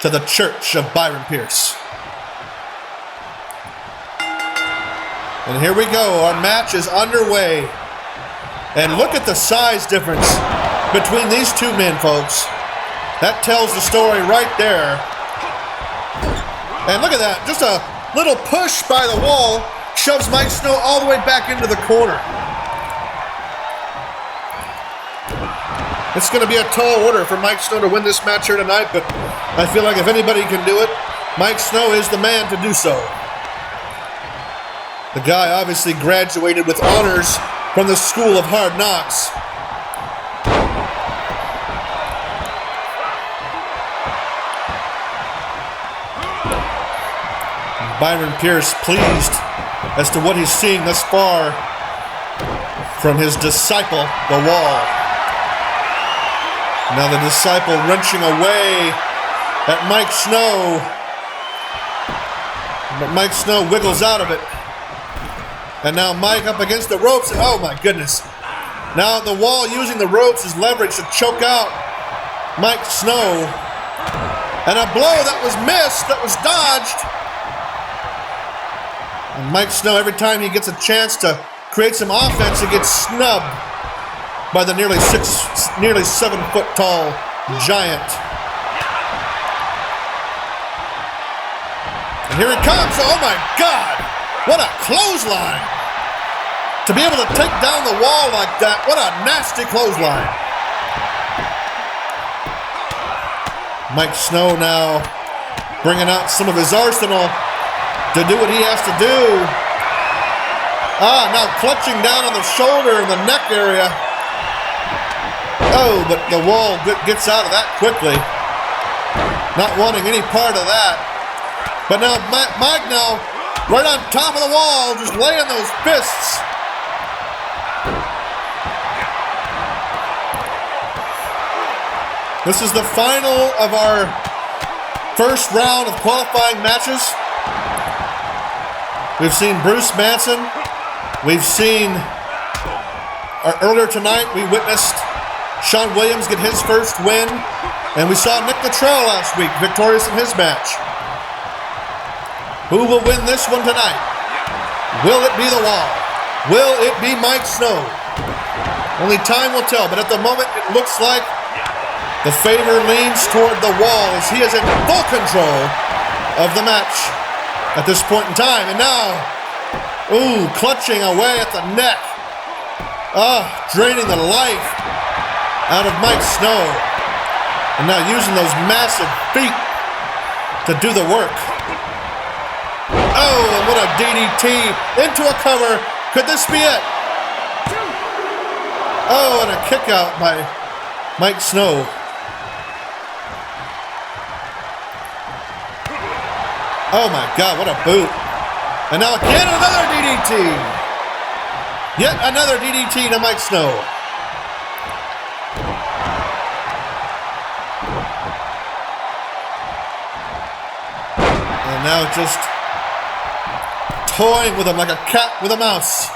to the church of Byron Pierce. And here we go, our match is underway. And look at the size difference between these two men, folks. That tells the story right there. And look at that, just a little push by The Wall shoves Mike Snow all the way back into the corner. It's going to be a tall order for Mike Snow to win this match here tonight, but I feel like if anybody can do it, Mike Snow is the man to do so. The guy obviously graduated with honors from the School of Hard Knocks. Byron Pierce pleased as to what he's seeing thus far from his disciple, The Wall. Now the disciple wrenching away at Mike Snow. But Mike Snow wiggles out of it. And now Mike up against the ropes. Oh my goodness. Now The Wall using the ropes as leverage to choke out Mike Snow. And a blow that was missed, that was dodged. And Mike Snow, every time he gets a chance to create some offense, he gets snubbed by the nearly 7 foot tall giant. And here he comes. Oh my God! What a clothesline! To be able to take down the wall like that, what a nasty clothesline. Mike Snow now bringing out some of his arsenal to do what he has to do. Now clutching down on the shoulder and the neck area. Oh, but the wall gets out of that quickly. Not wanting any part of that. But now Mike now right on top of the wall, just laying those fists. This is the final of our first round of qualifying matches. We've seen Bruce Manson. We've seen, earlier tonight, we witnessed Shawn Williams get his first win. And we saw Nick Luttrell last week, victorious in his match. Who will win this one tonight? Will it be the Wall? Will it be Mike Snow? Only time will tell, but at the moment it looks like the favor leans toward the Wall as he is in full control of the match at this point in time. And now, clutching away at the neck. Draining the life out of Mike Snow. And now using those massive feet to do the work. Oh, and what a DDT into a cover. Could this be it? Oh, and a kick out by Mike Snow. Oh my God, what a boot. And now again another DDT. Yet another DDT to Mike Snow. And now just toying with him like a cat with a mouse.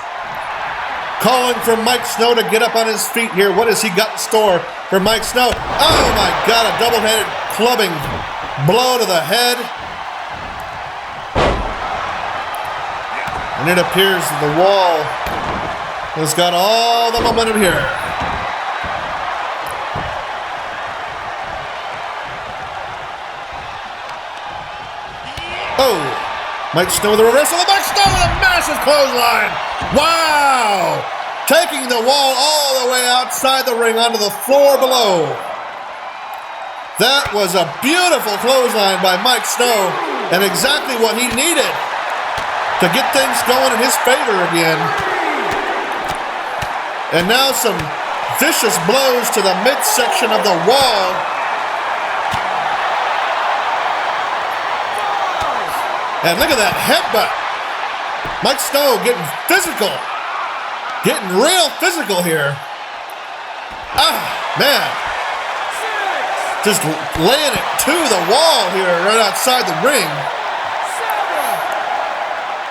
Calling for Mike Snow to get up on his feet here. What has he got in store for Mike Snow? Oh my God, a double-handed clubbing blow to the head. And it appears that the Wall has got all the momentum here. Oh, Mike Snow with a reversal. Mike Snow with a massive clothesline. Wow. Taking the Wall all the way outside the ring onto the floor below. That was a beautiful clothesline by Mike Snow and exactly what he needed to get things going in his favor again. And now some vicious blows to the midsection of the Wall. And look at that headbutt. Mike Snow getting physical. Getting real physical here. Man. Just laying it to the Wall here right outside the ring.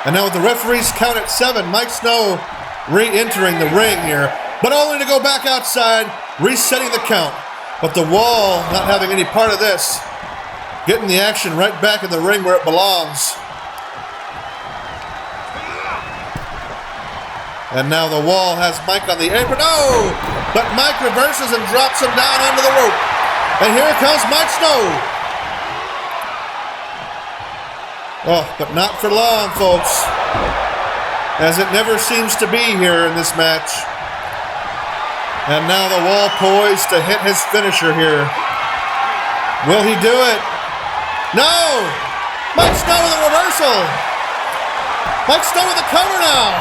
And now with the referee's count at 7, Mike Snow re-entering the ring here, but only to go back outside, resetting the count. But the Wall not having any part of this, getting the action right back in the ring where it belongs. And now the Wall has Mike on the apron. Oh! But Mike reverses and drops him down onto the rope. And here comes Mike Snow. Oh, but not for long, folks. As it never seems to be here in this match. And now the Wall poised to hit his finisher here. Will he do it? No! Mike Snow with a reversal. Mike Snow with a cover now.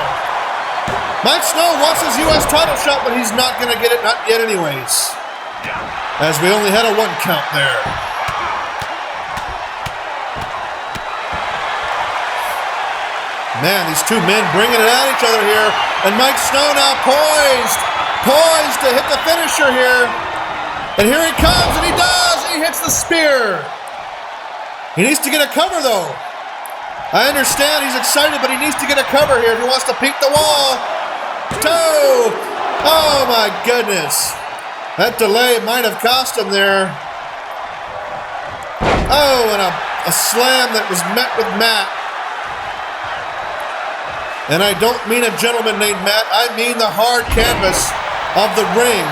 Mike Snow wants his U.S. title shot, but he's not going to get it, not yet anyways. As we only had a 1 count there. Man, these two men bringing it at each other here. And Mike Snow now poised to hit the finisher here. And here he comes, and he does. He hits the spear. He needs to get a cover, though. I understand he's excited, but he needs to get a cover here if he wants to beat the Wall. Toe. Oh, my goodness. That delay might have cost him there. Oh, and a slam that was met with Matt. And I don't mean a gentleman named Matt. I mean the hard canvas of the ring.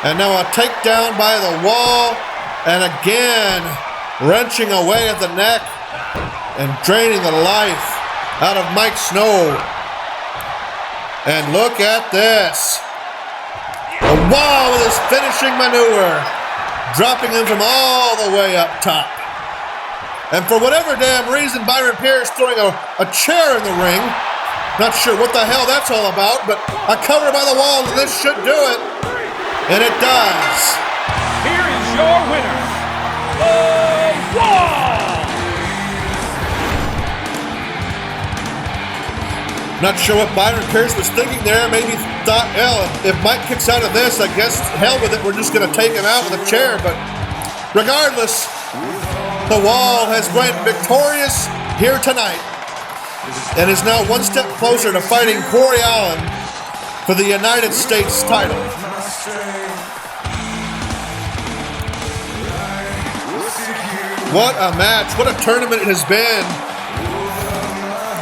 And now a takedown by the wall. And again, wrenching away at the neck and draining the life out of Mike Snow. And look at this. The wall with his finishing maneuver, dropping him from all the way up top. And for whatever damn reason, Byron Pierce throwing a chair in the ring. Not sure what the hell that's all about, but a cover by the wall, and this should do it. And it does. Here is your winner, The Wall! Not sure what Byron Pierce was thinking there. Maybe thought, hell, if Mike kicks out of this, I guess hell with it. We're just going to take him out with a chair. But regardless, The Wall has went victorious here tonight and is now one step closer to fighting Corey Allen for the United States title. What a match. What a tournament it has been.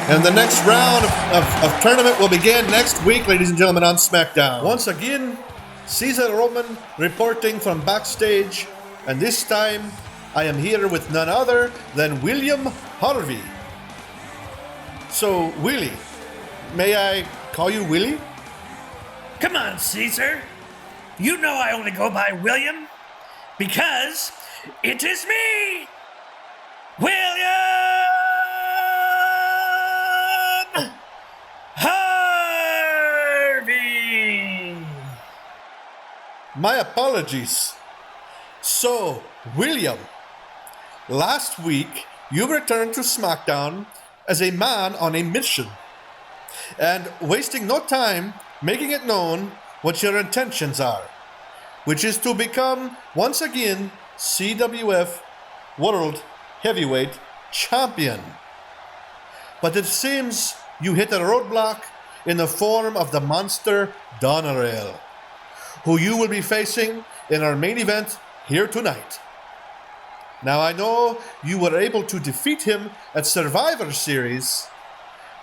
And the next round of tournament will begin next week, ladies and gentlemen, on SmackDown. Once again, Cesar Roman reporting from backstage. And this time, I am here with none other than William Harvey. So, Willie, may I call you Willie? Come on, Caesar. You know I only go by William because it is me, William Harvey. My apologies. So, William, last week you returned to SmackDown as a man on a mission, and wasting no time making it known what your intentions are, which is to become, once again, CWF World Heavyweight Champion. But it seems you hit a roadblock in the form of the monster Donerail, who you will be facing in our main event here tonight. Now, I know you were able to defeat him at Survivor Series,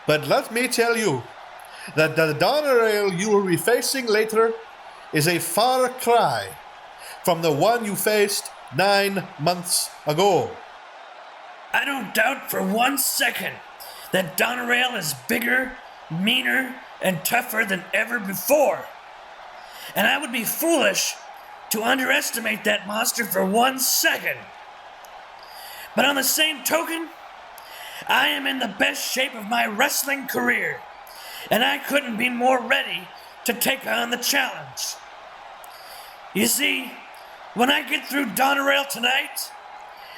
but let me tell you that the Donerail you will be facing later is a far cry from the one you faced 9 months ago. I don't doubt for 1 second that Donerail is bigger, meaner, and tougher than ever before. And I would be foolish to underestimate that monster for 1 second. But on the same token, I am in the best shape of my wrestling career, and I couldn't be more ready to take on the challenge. You see, when I get through Donerail tonight,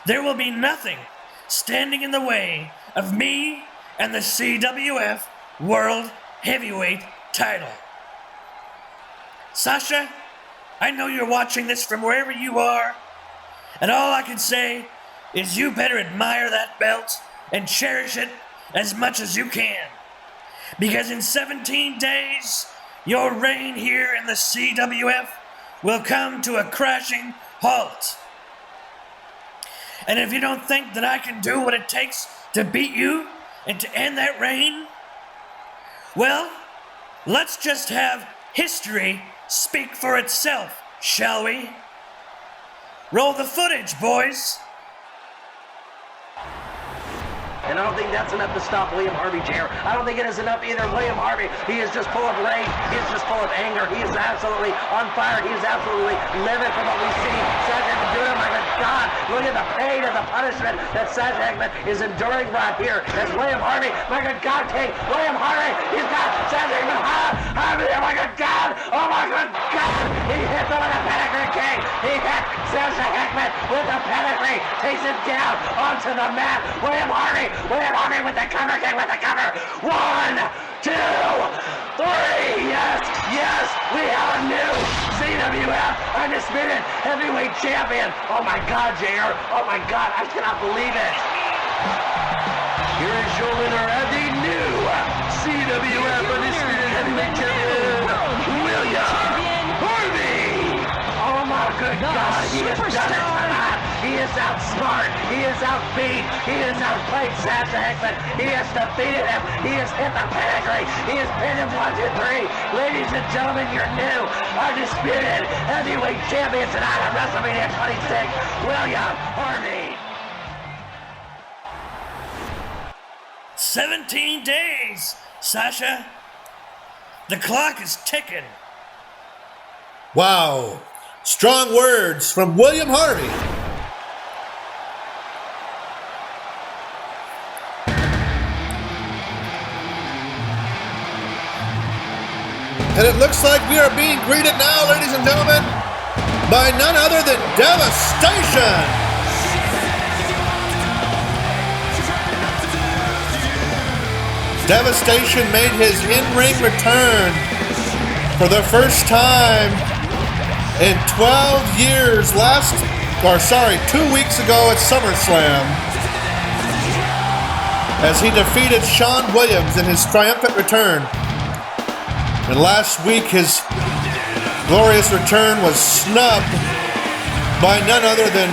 there will be nothing standing in the way of me and the CWF World Heavyweight title. Sasha, I know you're watching this from wherever you are, and all I can say is you better admire that belt and cherish it as much as you can. Because in 17 days, your reign here in the CWF will come to a crashing halt. And if you don't think that I can do what it takes to beat you and to end that reign, well, let's just have history speak for itself, shall we? Roll the footage, boys. And I don't think that's enough to stop William Harvey, JR. I don't think it is enough either. William Harvey, he is just full of rage. He is just full of anger. He is absolutely on fire. He is absolutely livid for what we see Cedric doing. My God, look at the pain and the punishment that Cedric is enduring right here. As William Harvey, my good God, King, William Harvey, he's got Cedric Harvey, oh my good God, oh my good God. He hits him with a pedigree, King. He hit Cedric Heckman with a pedigree. Takes him down onto the mat. William Harvey with the cover, King, with the cover. 1, 2, 3. Yes, we have a new CWF Undisputed Heavyweight Champion. Oh my God, JR. Oh my God, I cannot believe it. Here is your winner and the new CWF Undisputed Heavyweight Champion, William Harvey. Oh my good God, he has done it tonight. He is outstanding. has outbeat, he has outplayed Sasha Hickman, he has defeated him, he has hit the pedigree, he has pinned him 1, 2, 3. Ladies and gentlemen, your new, undisputed heavyweight champion tonight at WrestleMania 26, William Harvey. 17 days, Sasha. The clock is ticking. Wow. Strong words from William Harvey. And it looks like we are being greeted now, ladies and gentlemen, by none other than Devastation. Devastation made his in-ring return for the first time in 12 years 2 weeks ago at SummerSlam, as he defeated Shawn Williams in his triumphant return. And last week his glorious return was snubbed by none other than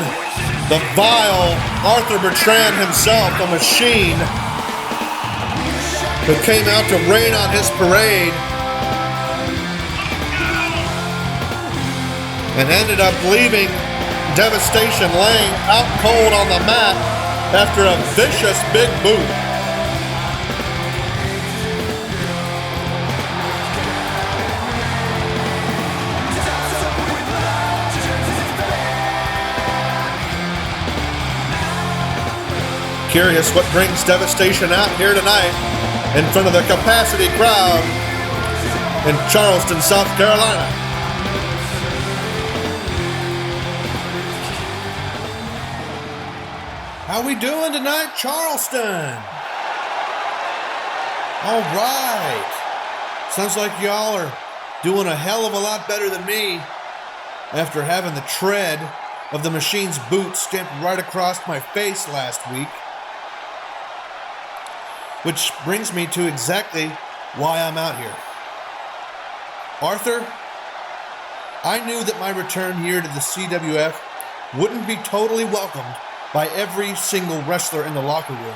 the vile Arthur Bertrand himself, the Machine, who came out to rain on his parade and ended up leaving Devastation laying out cold on the mat after a vicious big boot. Curious what brings Devastation out here tonight in front of the capacity crowd in Charleston, South Carolina. How we doing tonight, Charleston? All right. Sounds like y'all are doing a hell of a lot better than me after having the tread of the Machine's boot stamped right across my face last week. Which brings me to exactly why I'm out here. Arthur, I knew that my return here to the CWF wouldn't be totally welcomed by every single wrestler in the locker room.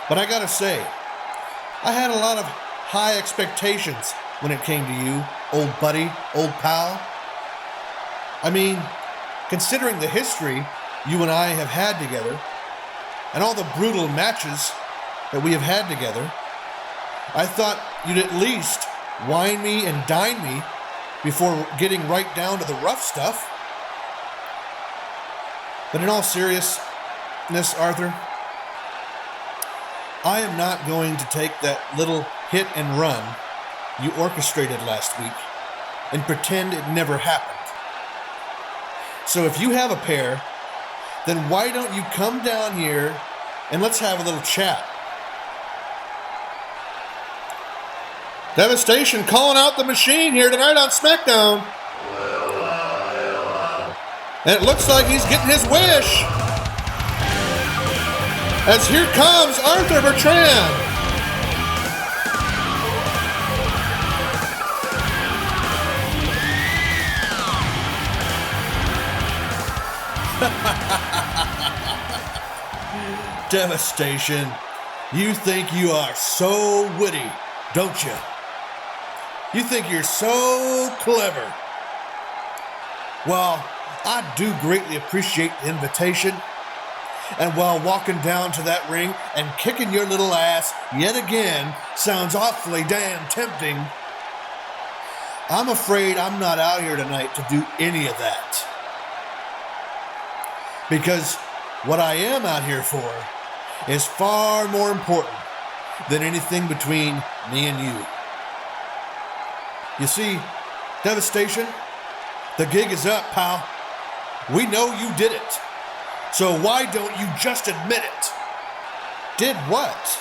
But I gotta say, I had a lot of high expectations when it came to you, old buddy, old pal. I mean, considering the history you and I have had together, and all the brutal matches that we have had together, I thought you'd at least wine me and dine me before getting right down to the rough stuff. But in all seriousness, Arthur, I am not going to take that little hit and run you orchestrated last week and pretend it never happened. So if you have a pair, then why don't you come down here and let's have a little chat. Devastation calling out the Machine here tonight on SmackDown. And it looks like he's getting his wish, as here comes Arthur Bertrand. Devastation, you think you are so witty, don't you? You think you're so clever. Well, I do greatly appreciate the invitation. And while walking down to that ring and kicking your little ass yet again sounds awfully damn tempting, I'm afraid I'm not out here tonight to do any of that. Because what I am out here for is far more important than anything between me and you. You see, Devastation, the gig is up, pal. We know you did it. So why don't you just admit it? Did what?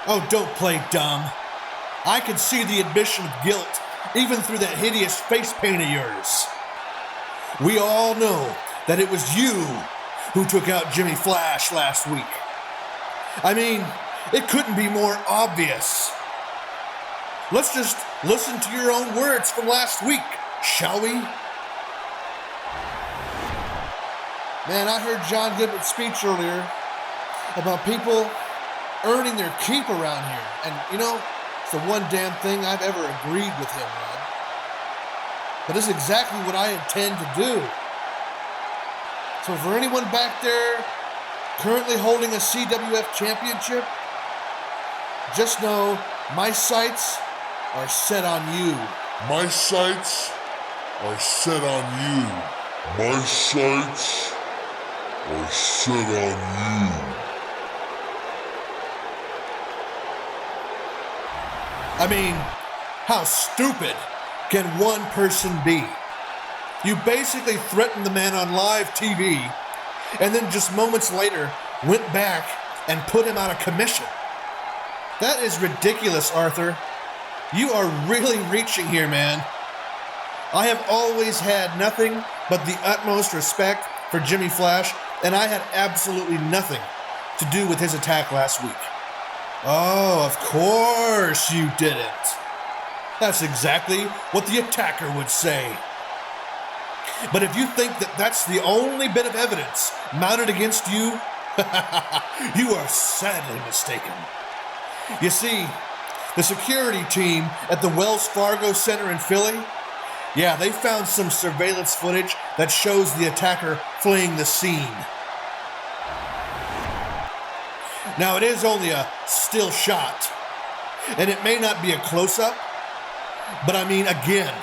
Oh, don't play dumb. I can see the admission of guilt even through that hideous face paint of yours. We all know that it was you who took out Jimmy Flash last week. I mean, it couldn't be more obvious. Let's just listen to your own words from last week, shall we? Man, I heard John Goodman's speech earlier about people earning their keep around here. And, you know, it's the one damn thing I've ever agreed with him on. But it's exactly what I intend to do. So for anyone back there currently holding a CWF championship, just know my sights are set on you. My sights are set on you. My sights are set on you. I mean, how stupid can one person be? You basically threatened the man on live TV and then just moments later went back and put him out of commission. That is ridiculous, Arthur. You are really reaching here, man. I have always had nothing but the utmost respect for Jimmy Flash, and I had absolutely nothing to do with his attack last week. Oh, of course you didn't. That's exactly what the attacker would say. But if you think that that's the only bit of evidence mounted against you, you are sadly mistaken. You see, the security team at the Wells Fargo Center in Philly, yeah, they found some surveillance footage that shows the attacker fleeing the scene. Now, it is only a still shot, and it may not be a close-up, but I mean, again,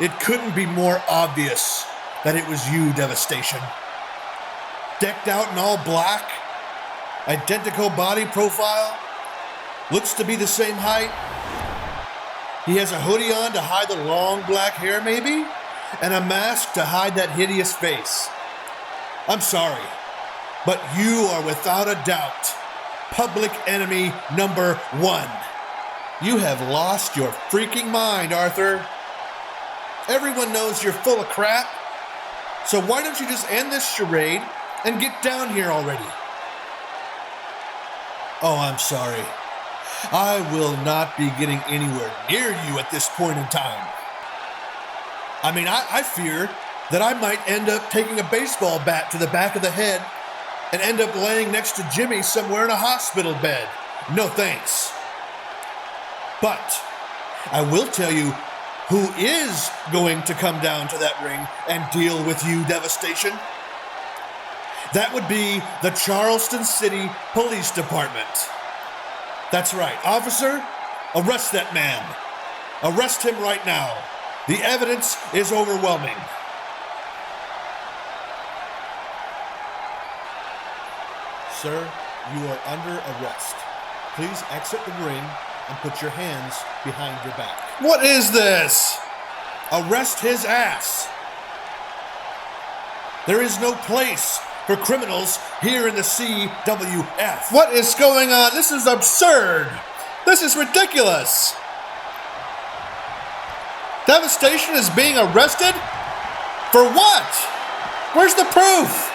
it couldn't be more obvious that it was you, Devastation. Decked out in all black, identical body profile, looks to be the same height. He has a hoodie on to hide the long black hair, maybe, and a mask to hide that hideous face. I'm sorry, but you are without a doubt public enemy number one. You have lost your freaking mind, Arthur. Everyone knows you're full of crap, so why don't you just end this charade and get down here already? Oh, I'm sorry. I will not be getting anywhere near you at this point in time. I mean, I fear that I might end up taking a baseball bat to the back of the head and end up laying next to Jimmy somewhere in a hospital bed. No thanks. But I will tell you who is going to come down to that ring and deal with you, Devastation. That would be the Charleston City Police Department. That's right. Officer, arrest that man. Arrest him right now. The evidence is overwhelming. Sir, you are under arrest. Please exit the ring and put your hands behind your back. What is this? Arrest his ass. There is no place for criminals here in the CWF. What is going on? This is absurd. This is ridiculous. Devastation is being arrested? For what? Where's the proof?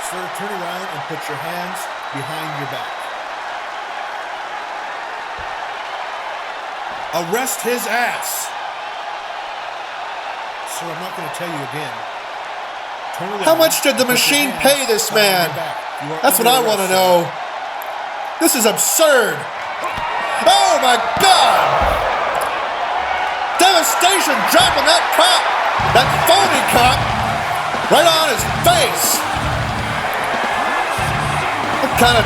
Sir, turn around and put your hands behind your back. Arrest his ass. Sir, I'm not going to tell you again. Turn around. How much did the machine pay this man? That's what I want to know. This is absurd. Oh my God! Devastation dropping that cop, that phony cop, right on his face. What kind of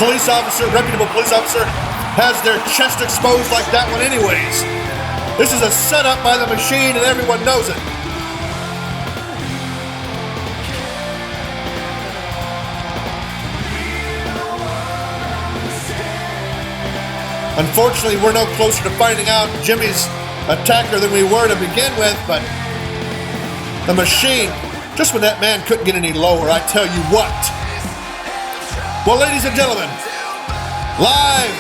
police officer, reputable police officer, has their chest exposed like that one anyways? This is a setup by the machine and everyone knows it. Unfortunately, we're no closer to finding out Jimmy's attacker than we were to begin with, but the machine, just when that man couldn't get any lower, I tell you what. Well, ladies and gentlemen, live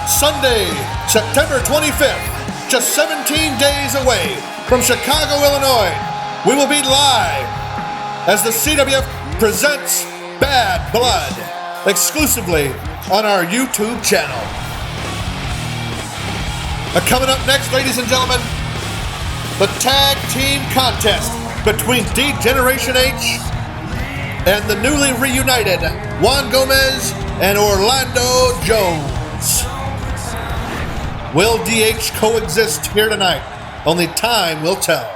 Sunday, September 25th, just 17 days away from Chicago, Illinois, we will be live as the CWF presents Bad Blood exclusively on our YouTube channel. Coming up next, ladies and gentlemen, the tag team contest between D-Generation H and the newly reunited Juan Gomez and Orlando Jones. Will DH coexist here tonight? Only time will tell.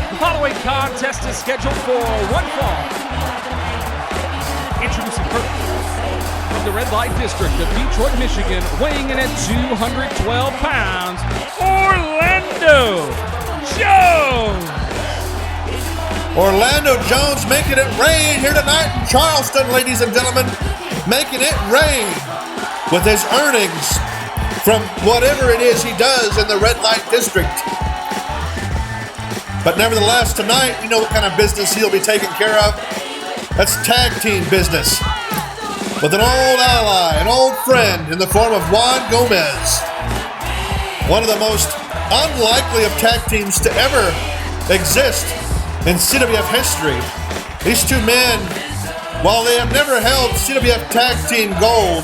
The following contest is scheduled for one fall. Introducing first, from the red light district of Detroit, Michigan, weighing in at 212 pounds, Orlando Jones. Orlando Jones making it rain here tonight in Charleston, ladies and gentlemen. Making it rain with his earnings from whatever it is he does in the red light district. But nevertheless, tonight, you know what kind of business he'll be taking care of? That's tag team business. With an old ally, an old friend in the form of Juan Gomez. One of the most unlikely of tag teams to ever exist in CWF history. These two men, while they have never held CWF tag team gold,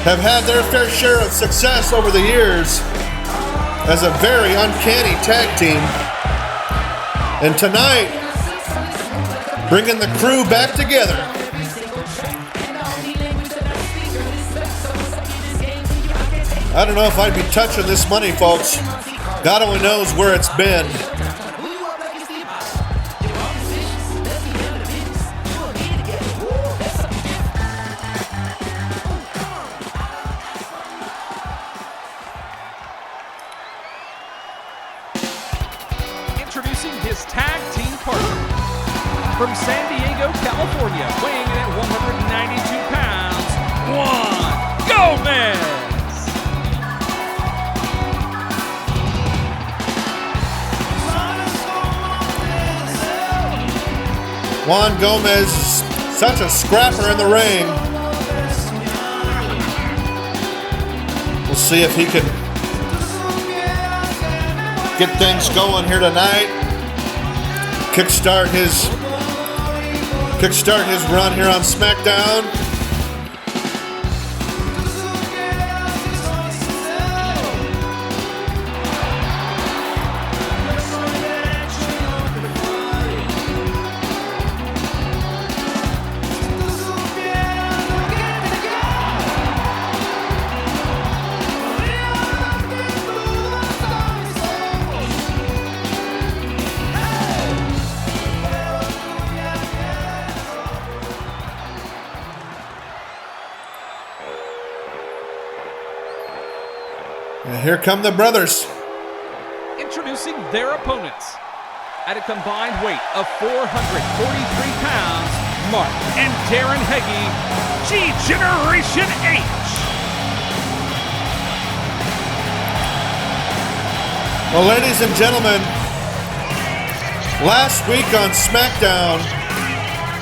have had their fair share of success over the years as a very uncanny tag team. And tonight, bringing the crew back together. I don't know if I'd be touching this money, folks. God only knows where it's been. Introducing his tag team partner from San Diego, California, weighing in at 192 pounds, Juan Gomez. Juan Gomez is such a scrapper in the ring. We'll see if he can get things going here tonight. Kickstart his run here on SmackDown. And here come the brothers. Introducing their opponents at a combined weight of 443 pounds, Mark and Darren Heggie, G-Generation H. Well, ladies and gentlemen, last week on SmackDown,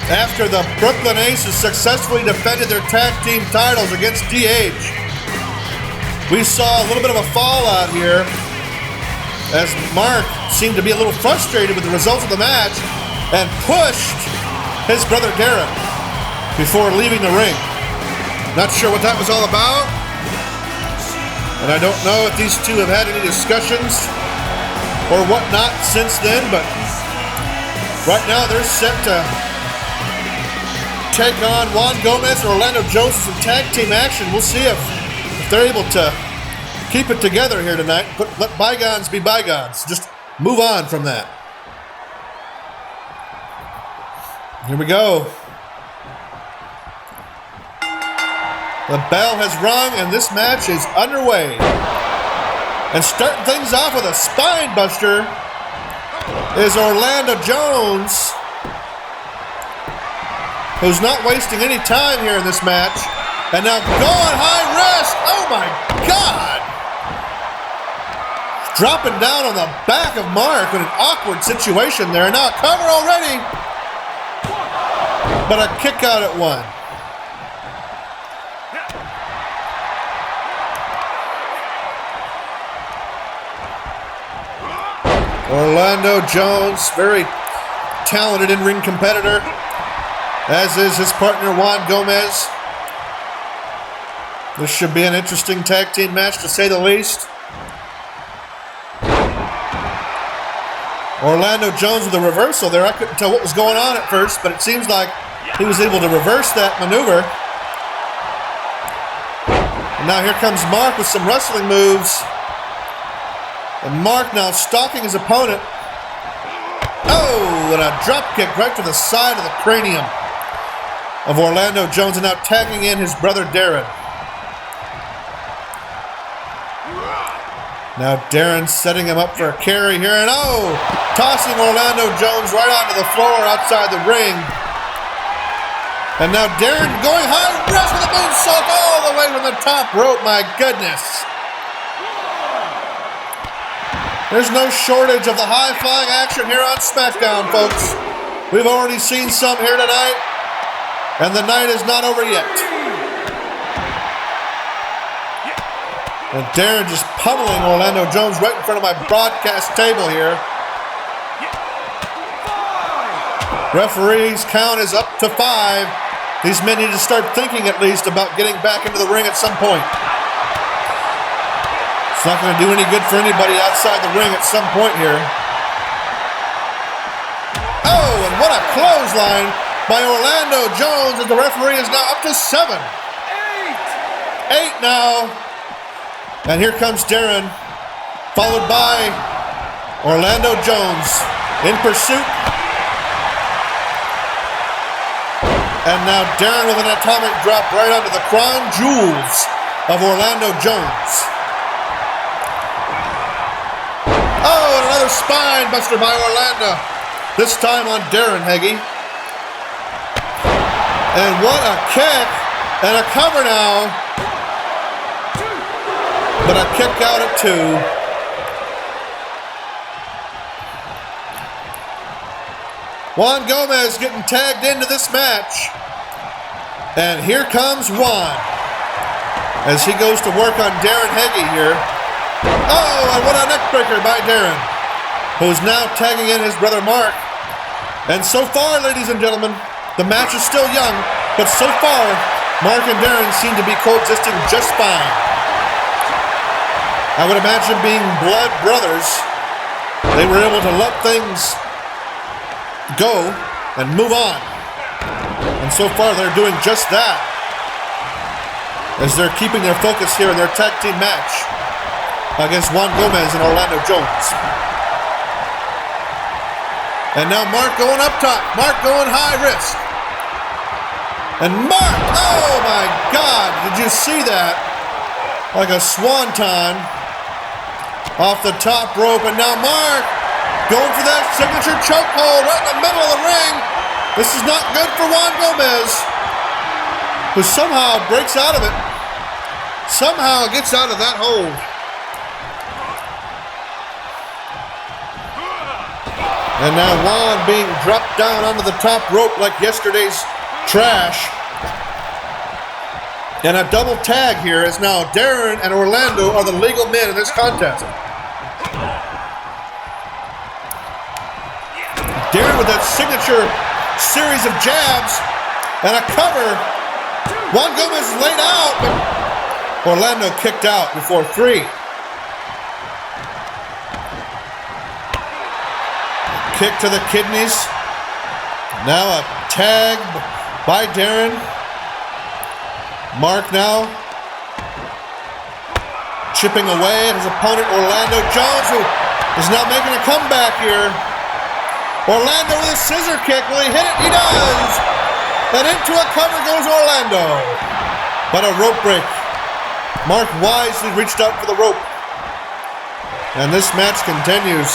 after the Brooklyn Aces successfully defended their tag team titles against DH, we saw a little bit of a fallout here as Mark seemed to be a little frustrated with the results of the match and pushed his brother Darren before leaving the ring. Not sure what that was all about, and I don't know if these two have had any discussions or whatnot since then, but right now they're set to take on Juan Gomez and Orlando Jones in tag team action. We'll see if they're able to keep it together here tonight. Let bygones be bygones. Just move on from that. Here we go. The bell has rung and this match is underway. And starting things off with a spine buster is Orlando Jones, who's not wasting any time here in this match. And now going high risk. Oh my God. Dropping down on the back of Mark in an awkward situation there. Now a cover already. But a kick out at one. Orlando Jones, very talented in-ring competitor. as is his partner Juan Gomez. This should be an interesting tag team match, to say the least. Orlando Jones with a reversal there. I couldn't tell what was going on at first, but it seems like he was able to reverse that maneuver. And now here comes Mark with some wrestling moves. And Mark now stalking his opponent. Oh, and a drop kick right to the side of the cranium of Orlando Jones, and now tagging in his brother Darren. Now Darren setting him up for a carry here, and tossing Orlando Jones right onto the floor outside the ring. And now Darren going high, rest with a moonsault all the way from the top rope. My goodness. There's no shortage of the high-flying action here on SmackDown, folks. We've already seen some here tonight, and the night is not over yet. And Darren just pummeling Orlando Jones right in front of my broadcast table here. Referee's count is up to 5. These men need to start thinking at least about getting back into the ring at some point. It's not going to do any good for anybody outside the ring at some point here. Oh, and what a clothesline by Orlando Jones, as the referee is now up to 7. 8 now. And here comes Darren, followed by Orlando Jones in pursuit. And now Darren with an atomic drop right onto the crown jewels of Orlando Jones. Oh, and another spine buster by Orlando. This time on Darren Heggie. And what a kick. And a cover now. But a kick out at 2. Juan Gomez getting tagged into this match. And here comes Juan as he goes to work on Darren Heggie here. Oh, and what a neckbreaker by Darren, who's now tagging in his brother Mark. And so far, ladies and gentlemen, the match is still young, but so far, Mark and Darren seem to be coexisting just fine. I would imagine being blood brothers, they were able to let things go and move on. And so far they're doing just that, as they're keeping their focus here in their tag team match against Juan Gomez and Orlando Jones. And now Mark going up top, Mark going high risk. And Mark, oh my God, did you see that? Like a swanton off the top rope, and now Mark going for that signature chokehold right in the middle of the ring. This is not good for Juan Gomez, who somehow breaks out of it. Somehow gets out of that hold. And now Juan being dropped down onto the top rope like yesterday's trash. And a double tag here, as now Darren and Orlando are the legal men in this contest. Darren with that signature series of jabs and a cover. Juan Gomez is laid out, but Orlando kicked out before 3. Kick to the kidneys. Now a tag by Darren. Mark now chipping away at his opponent Orlando Jones, who is now making a comeback here. Orlando with a scissor kick. Will he hit it? He does. And into a cover goes Orlando. But a rope break. Mark wisely reached out for the rope. And this match continues.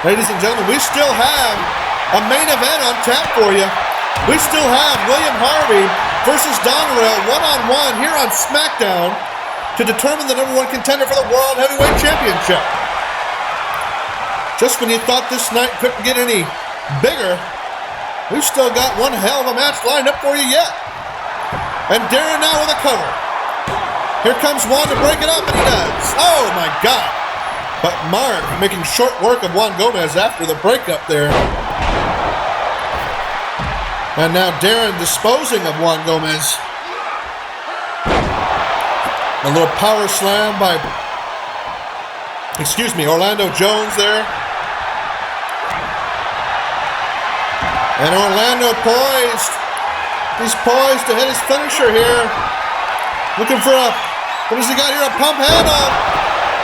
Ladies and gentlemen, we still have a main event on tap for you. We still have William Harvey versus Donerail one-on-one here on SmackDown to determine the #1 contender for the World Heavyweight Championship. Just when you thought this night couldn't get any bigger, we've still got one hell of a match lined up for you yet. And Darren now with a cover. Here comes Juan to break it up, and he does. Oh, my God. But Mark making short work of Juan Gomez after the breakup there. And now Darren disposing of Juan Gomez. A little power slam by, Orlando Jones there. And Orlando poised. He's poised to hit his finisher here. Looking for what has he got here? A pump handle.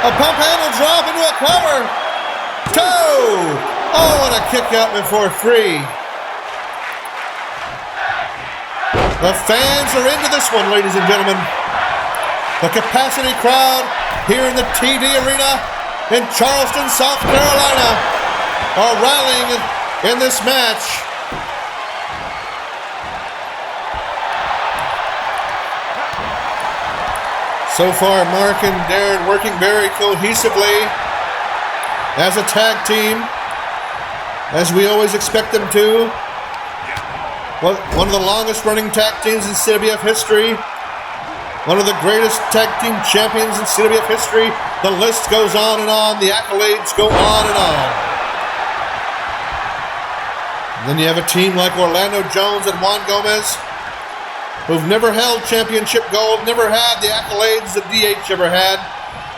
A pump handle drop into a cover. Toe. Oh, and a kick out before 3. The fans are into this one, ladies and gentlemen. The capacity crowd here in the TD Arena in Charleston, South Carolina are rallying in this match. So far, Mark and Darren working very cohesively as a tag team, as we always expect them to. One of the longest running tag teams in CWF history. One of the greatest tag team champions in CWF history. The list goes on and on. The accolades go on and on. And then you have a team like Orlando Jones and Juan Gomez, who've never held championship gold, never had the accolades that DH ever had.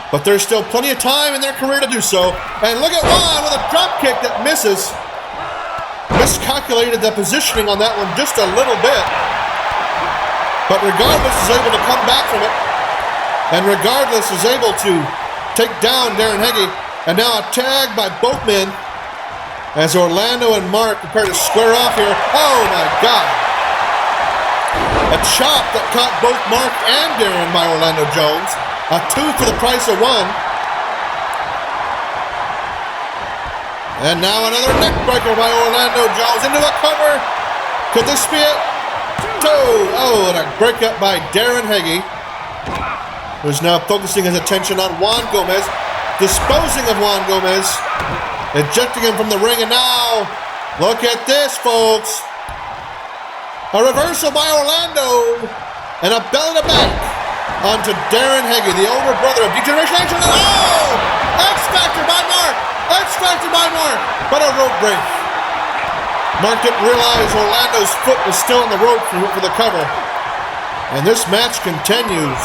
But there's still plenty of time in their career to do so. And look at Juan with a drop kick that misses. Miscalculated the positioning on that one just a little bit. But regardless is able to come back from it. And regardless is able to take down Darren Heggie. And now a tag by both men as Orlando and Mark prepare to square off here. Oh my God. A chop that caught both Mark and Darren by Orlando Jones. A 2 for the price of 1. And now another neck breaker by Orlando Jones into a cover. Could this be it? 2. Oh, and a breakup by Darren Heggie, who's now focusing his attention on Juan Gomez, disposing of Juan Gomez, ejecting him from the ring, and now, look at this, folks. A reversal by Orlando, and a belly to back onto Darren Heggie, the older brother of D-Generation Action. Oh! X-Factor by Mark! X-Factor by Mark! But a rope break. Mark didn't realize Orlando's foot was still on the rope for the cover. And this match continues.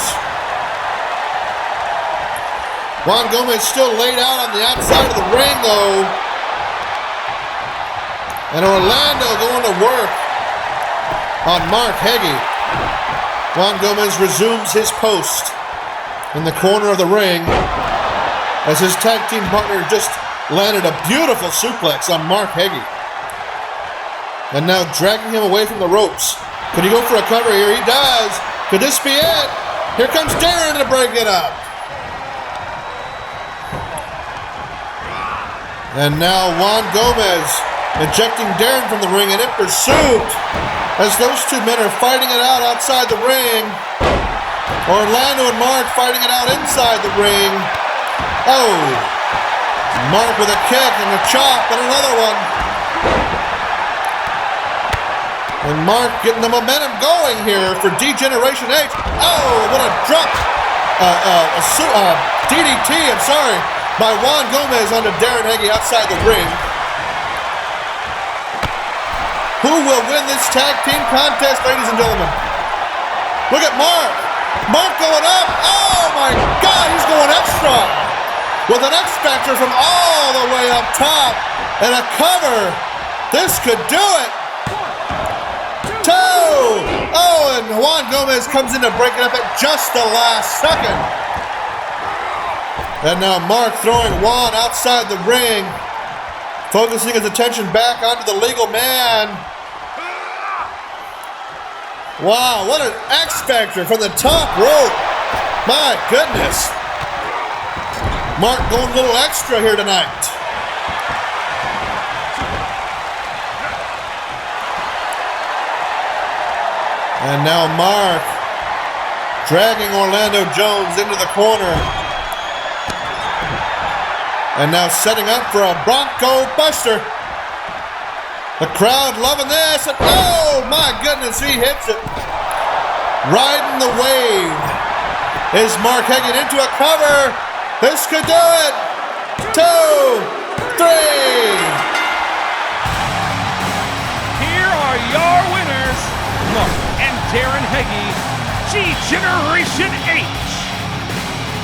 Juan Gomez still laid out on the outside of the ring, though. And Orlando going to work on Mark Heggie. Juan Gomez resumes his post in the corner of the ring as his tag team partner just landed a beautiful suplex on Mark Heggie. And now dragging him away from the ropes. Could he go for a cover here? He does. Could this be it? Here comes Darren to break it up. And now Juan Gomez ejecting Darren from the ring and in pursuit as those two men are fighting it out outside the ring. Orlando and Mark fighting it out inside the ring. Oh, Mark with a kick and a chop and another one. And Mark getting the momentum going here for D-Generation H. Oh, what a drop. DDT, by Juan Gomez onto Darren Heggie outside the ring. Who will win this tag team contest, ladies and gentlemen? Look at Mark. Mark going up. Oh, my God, he's going extra. With an X-Factor from all the way up top. And a cover. This could do it. 2. Oh, and Juan Gomez comes in to break it up at just the last second. And now Mark throwing Juan outside the ring, focusing his attention back onto the legal man. Wow, what an X-Factor from the top rope. My goodness. Mark going a little extra here tonight. And now Mark dragging Orlando Jones into the corner. And now setting up for a Bronco Buster. The crowd loving this. And oh my goodness, he hits it. Riding the wave. Is Mark Hagan into a cover? This could do it. 2, 3. Here are your winners, Mark and Darren Heggie, G-Generation H.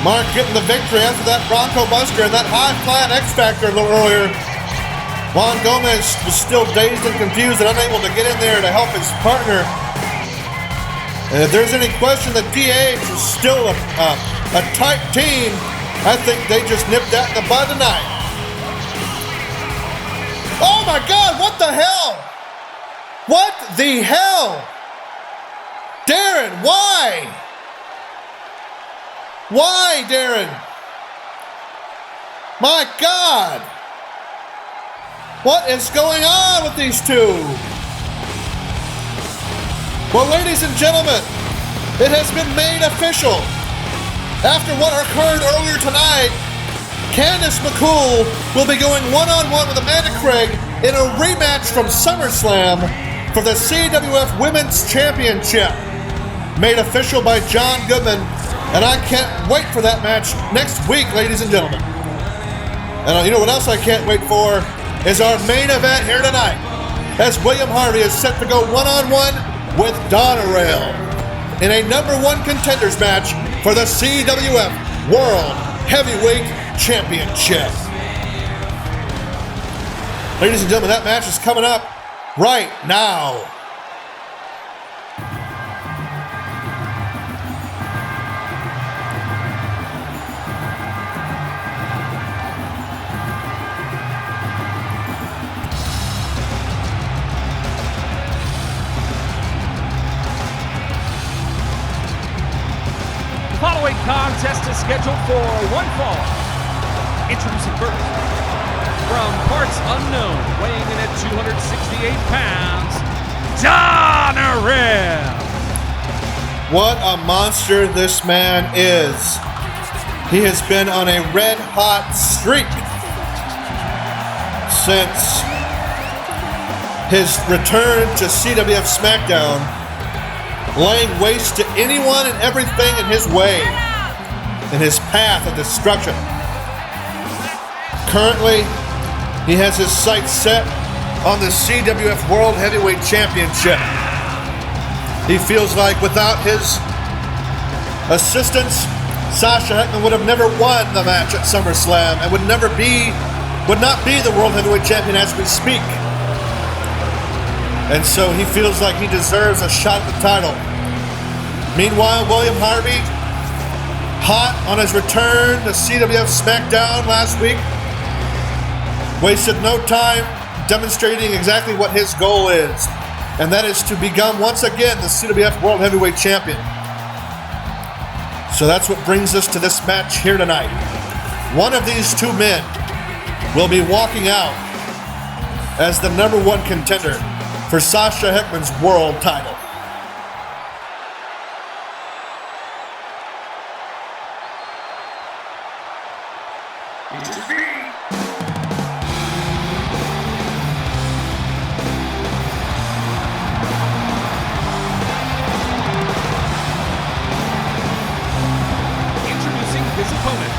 Mark getting the victory after that Bronco Buster and that high-flying X-Factor a little earlier. Juan Gomez was still dazed and confused and unable to get in there to help his partner. And if there's any question that DH is still a tight team, I think they just nipped that in the bud tonight. Oh my God, what the hell? What the hell? Darren, why? Why, Darren? My God. What is going on with these two? Well, ladies and gentlemen, it has been made official. After what occurred earlier tonight, Candice McCool will be going one-on-one with Amanda Craig in a rematch from SummerSlam for the CWF Women's Championship. Made official by John Goodman, and I can't wait for that match next week, ladies and gentlemen. And you know what else I can't wait for is our main event here tonight, as William Harvey is set to go one-on-one with Donna Rail in a #1 contenders match for the CWF World Heavyweight Championship. Ladies and gentlemen, that match is coming up right now. The following contest is scheduled for one fall. Introducing first, from parts unknown, weighing in at 268 pounds, Donna Rail. What a monster this man is. He has been on a red-hot streak since his return to CWF SmackDown, laying waste to anyone and everything in his way, in his path of destruction. Currently, he has his sights set on the CWF World Heavyweight Championship. He feels like without his assistance, Sasha Heckman would have never won the match at SummerSlam and would not be the World Heavyweight Champion as we speak. And so he feels like he deserves a shot at the title. Meanwhile, William Harvey, hot on his return to CWF SmackDown last week, wasted no time demonstrating exactly what his goal is, and that is to become once again the CWF World Heavyweight Champion. So that's what brings us to this match here tonight. One of these two men will be walking out as the #1 contender for Sasha Heckman's world title. Introducing his opponent,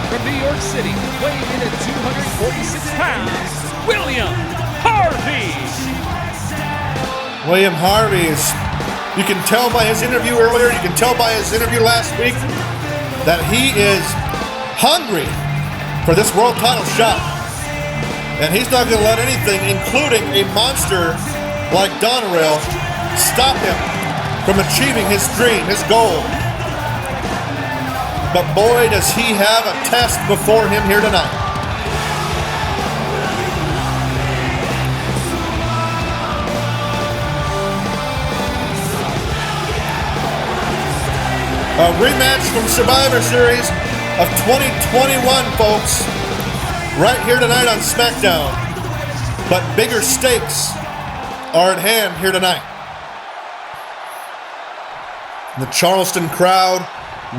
from New York City, weighing in at 246 pounds, William Harvey. William Harvey is, you can tell by his interview earlier, you can tell by his interview last week, that he is hungry for this world title shot. And he's not going to let anything, including a monster like Donna Rail, stop him from achieving his dream, his goal. But boy, does he have a test before him here tonight. A rematch from Survivor Series of 2021, folks. Right here tonight on SmackDown. But bigger stakes are at hand here tonight. The Charleston crowd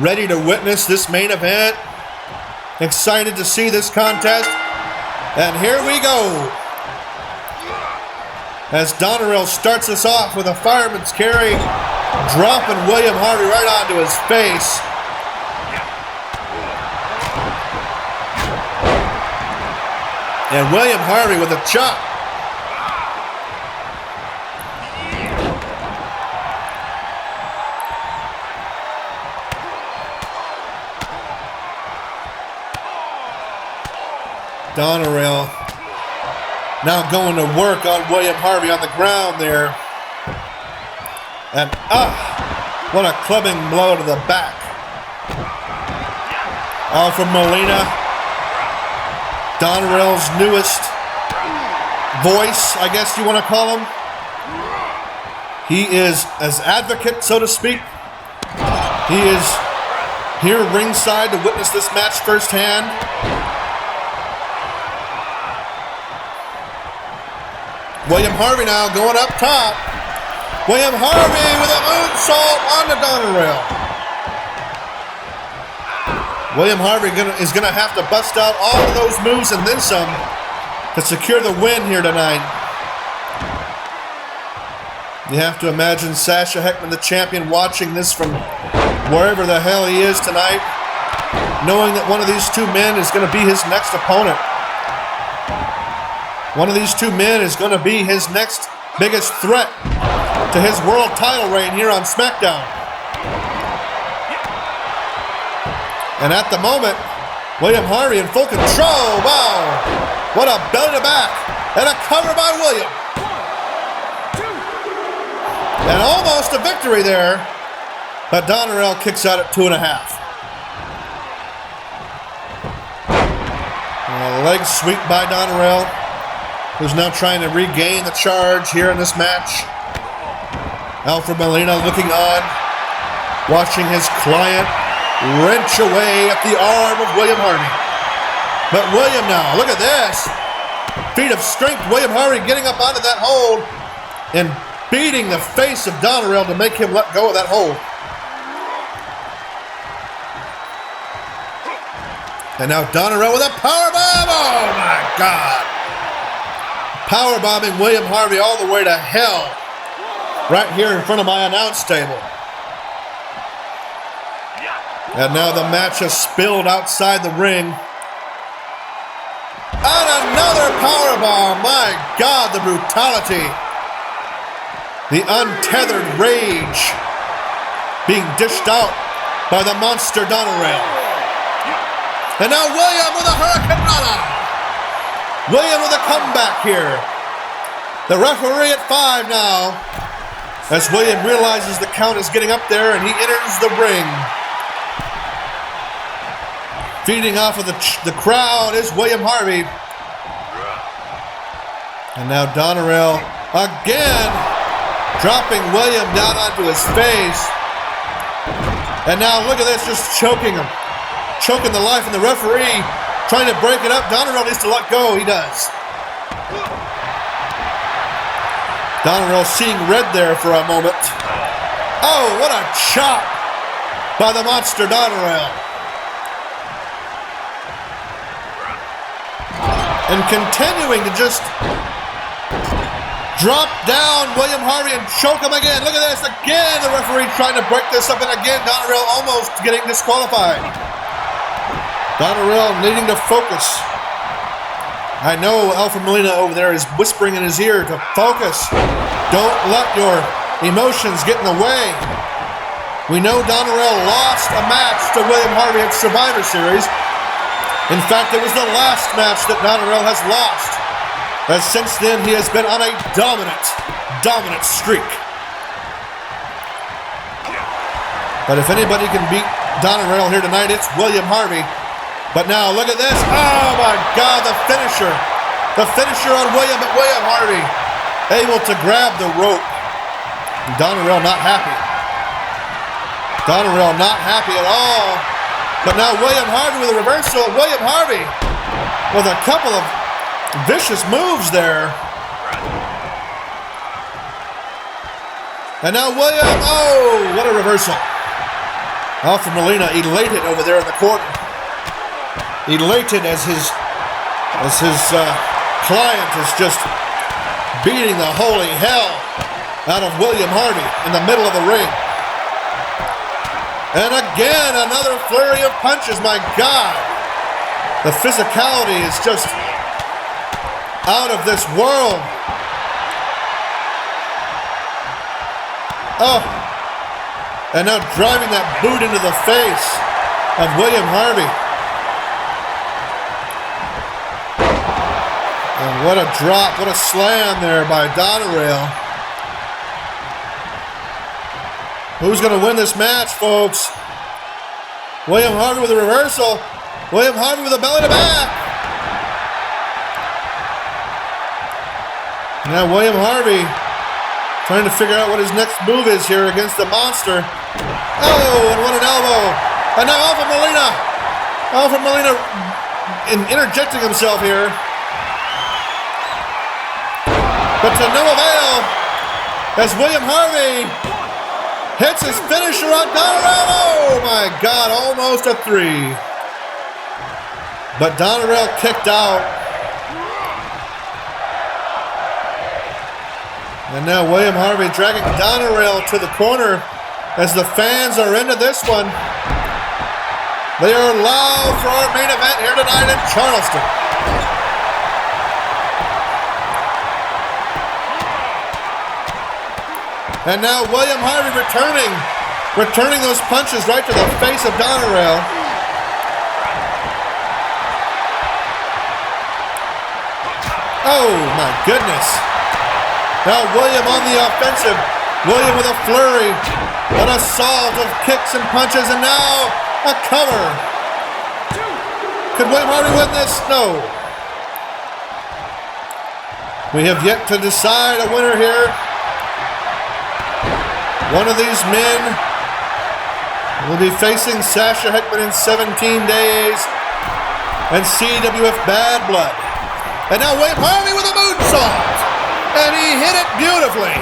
ready to witness this main event. Excited to see this contest. And here we go. As Donna Rail starts us off with a fireman's carry, dropping William Harvey right onto his face. And William Harvey with a chop. Donerail now going to work on William Harvey on the ground there. And what a clubbing blow to the back. Alfred Molina, Donerail's newest voice, I guess you want to call him. He is as advocate, so to speak. He is here ringside to witness this match firsthand. William Harvey now going up top. William Harvey with a moonsault on the Donerail. William Harvey is going to have to bust out all of those moves and then some to secure the win here tonight. You have to imagine Sasha Heckman, the champion, watching this from wherever the hell he is tonight, knowing that one of these two men is going to be his next opponent. One of these two men is going to be his next biggest threat to his world title reign here on SmackDown. And at the moment, William Harvey in full control. Wow! What a belly to back. And a cover by William. And almost a victory there. But Donerail kicks out at 2.5. A leg sweep by Donerail, who's now trying to regain the charge here in this match. Alfred Molina looking on, watching his client wrench away at the arm of William Harvey. But William now, look at this. Feat of strength, William Harvey getting up onto that hold and beating the face of Donerail to make him let go of that hold. And now Donerail with a powerbomb. Oh my God. Powerbombing William Harvey all the way to hell. Right here in front of my announce table. And now the match has spilled outside the ring. And another powerbomb. My God, the brutality. The untethered rage being dished out by the monster Donerail. And now William with a Hurricane Rana. William with a comeback here. The referee at 5 now. As William realizes the count is getting up there and he enters the ring. Feeding off of the crowd is William Harvey. And now Donerail again dropping William down onto his face. And now look at this, just choking him. Choking the life, and the referee trying to break it up. Donerail needs to let go. He does. Donerail seeing red there for a moment. Oh, what a chop by the monster Donerail. And continuing to just drop down William Harvey and choke him again. Look at this. Again, the referee trying to break this up, and again, Donerail almost getting disqualified. Donerail needing to focus. I know Alfred Molina over there is whispering in his ear to focus. Don't let your emotions get in the way. We know Donerail lost a match to William Harvey at Survivor Series. In fact, it was the last match that Donerail has lost. As since then, he has been on a dominant streak. But if anybody can beat Donerail here tonight, it's William Harvey. But now, look at this. Oh, my God, the finisher. The finisher on William Harvey. Able to grab the rope. Donerail not happy. Donerail not happy at all. But now William Harvey with a reversal. William Harvey with a couple of vicious moves there. And now William, oh, what a reversal. Alfred Molina elated over there in the corner. Elated as his client is just beating the holy hell out of William Harvey in the middle of the ring. And again, another flurry of punches. My God, the physicality is just out of this world. Oh, and now driving that boot into the face of William Harvey. And what a drop, what a slam there by Donerail. Who's going to win this match, folks? William Harvey with a reversal. William Harvey with a belly to back. Now William Harvey trying to figure out what his next move is here against the monster. Oh, and what an elbow. And now Alpha Molina. Alpha Molina interjecting himself here. But to no avail as William Harvey hits his finisher on Donerail. Oh my God, almost a 3. But Donerail kicked out. And now William Harvey dragging Donerail to the corner as the fans are into this one. They are loud for our main event here tonight in Charleston. And now William Harvey returning those punches right to the face of Donerail. Oh my goodness. Now William on the offensive. William with a flurry. An assault of kicks and punches, and now a cover. Could William Harvey win this? No. We have yet to decide a winner here. One of these men will be facing Sasha Heckman in 17 days and CWF Bad Blood. And now William Harvey with a moonsault. And he hit it beautifully.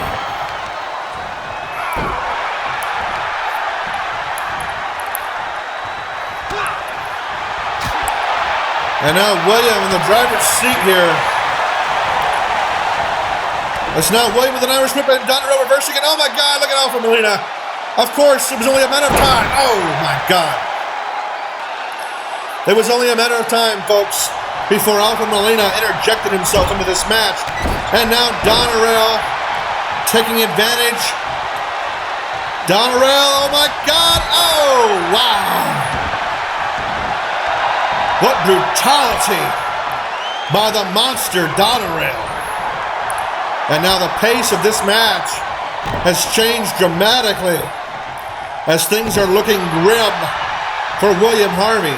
And now William in the driver's seat here. It's now William with an Irish whip and Donerail reversing it. Oh my God, look at Alpha Molina. Of course, it was only a matter of time. Oh my God. It was only a matter of time, folks, before Alpha Molina interjected himself into this match. And now Donerail taking advantage. Donerail, oh my God. Oh, wow. What brutality by the monster Donerail. And now the pace of this match has changed dramatically as things are looking grim for William Harvey.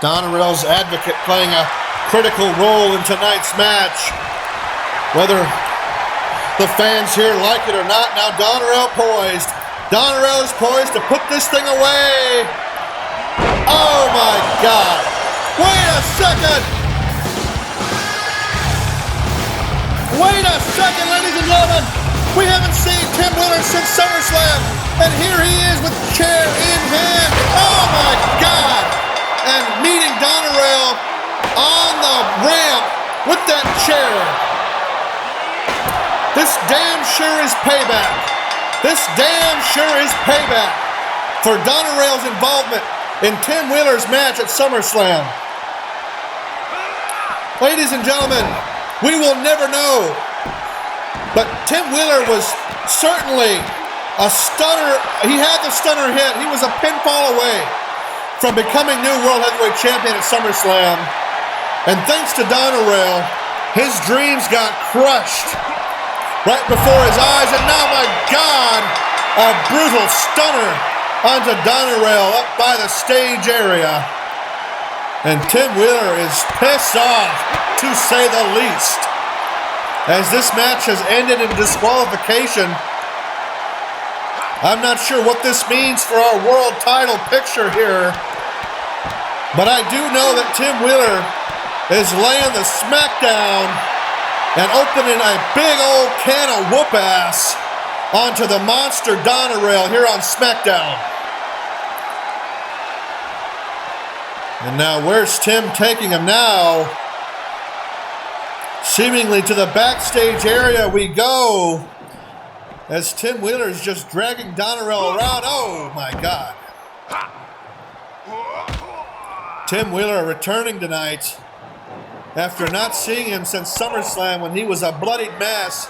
Donerail's advocate playing a critical role in tonight's match. Whether the fans here like it or not, now Donerail poised. Donerail is poised to put this thing away. Oh my God. Wait a second. Wait a second, ladies and gentlemen. We haven't seen Tim Wheeler since SummerSlam. And here he is with chair in hand. Oh my God. And meeting Donerail on the ramp with that chair. This damn sure is payback. This damn sure is payback for Donerail's involvement in Tim Wheeler's match at SummerSlam. Ladies and gentlemen, we will never know, but Tim Wheeler was certainly a stunner. He had the stunner hit. He was a pinfall away from becoming new World Heavyweight Champion at SummerSlam. And thanks to Donerail, his dreams got crushed right before his eyes, and now, my God, a brutal stunner onto Donerail up by the stage area. And Tim Wheeler is pissed off, to say the least, as this match has ended in disqualification. I'm not sure what this means for our world title picture here, but I do know that Tim Wheeler is laying the SmackDown and opening a big old can of whoop-ass onto the monster Donerail here on SmackDown. And now where's Tim taking him now? Seemingly to the backstage area we go as Tim Wheeler is just dragging Donerail around. Oh my God. Tim Wheeler returning tonight after not seeing him since SummerSlam when he was a bloodied mess,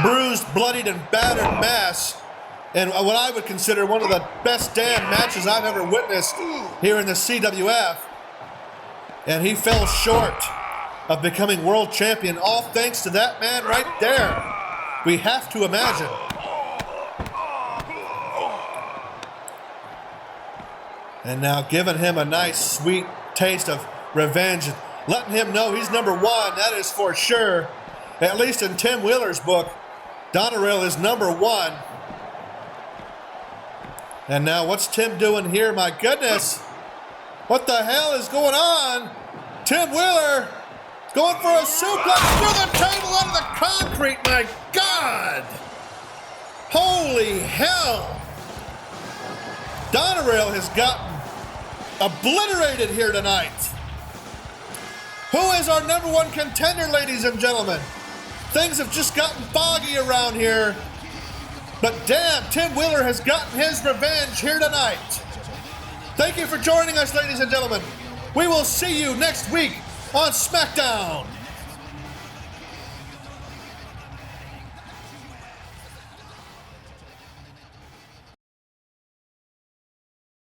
bruised, bloodied, and battered mess, and what I would consider one of the best damn matches I've ever witnessed here in the CWF. And he fell short of becoming world champion, all thanks to that man right there. We have to imagine. And now giving him a nice, sweet taste of revenge, letting him know he's number one, that is for sure. At least in Tim Wheeler's book, Donerail is number one. And now what's Tim doing here? My goodness. What the hell is going on? Tim Wheeler going for a suplex through the table onto the concrete. My God. Holy hell. Donerail has gotten obliterated here tonight. Who is our number one contender, ladies and gentlemen? Things have just gotten foggy around here. But damn, Tim Wheeler has gotten his revenge here tonight. Thank you for joining us, ladies and gentlemen. We will see you next week on SmackDown.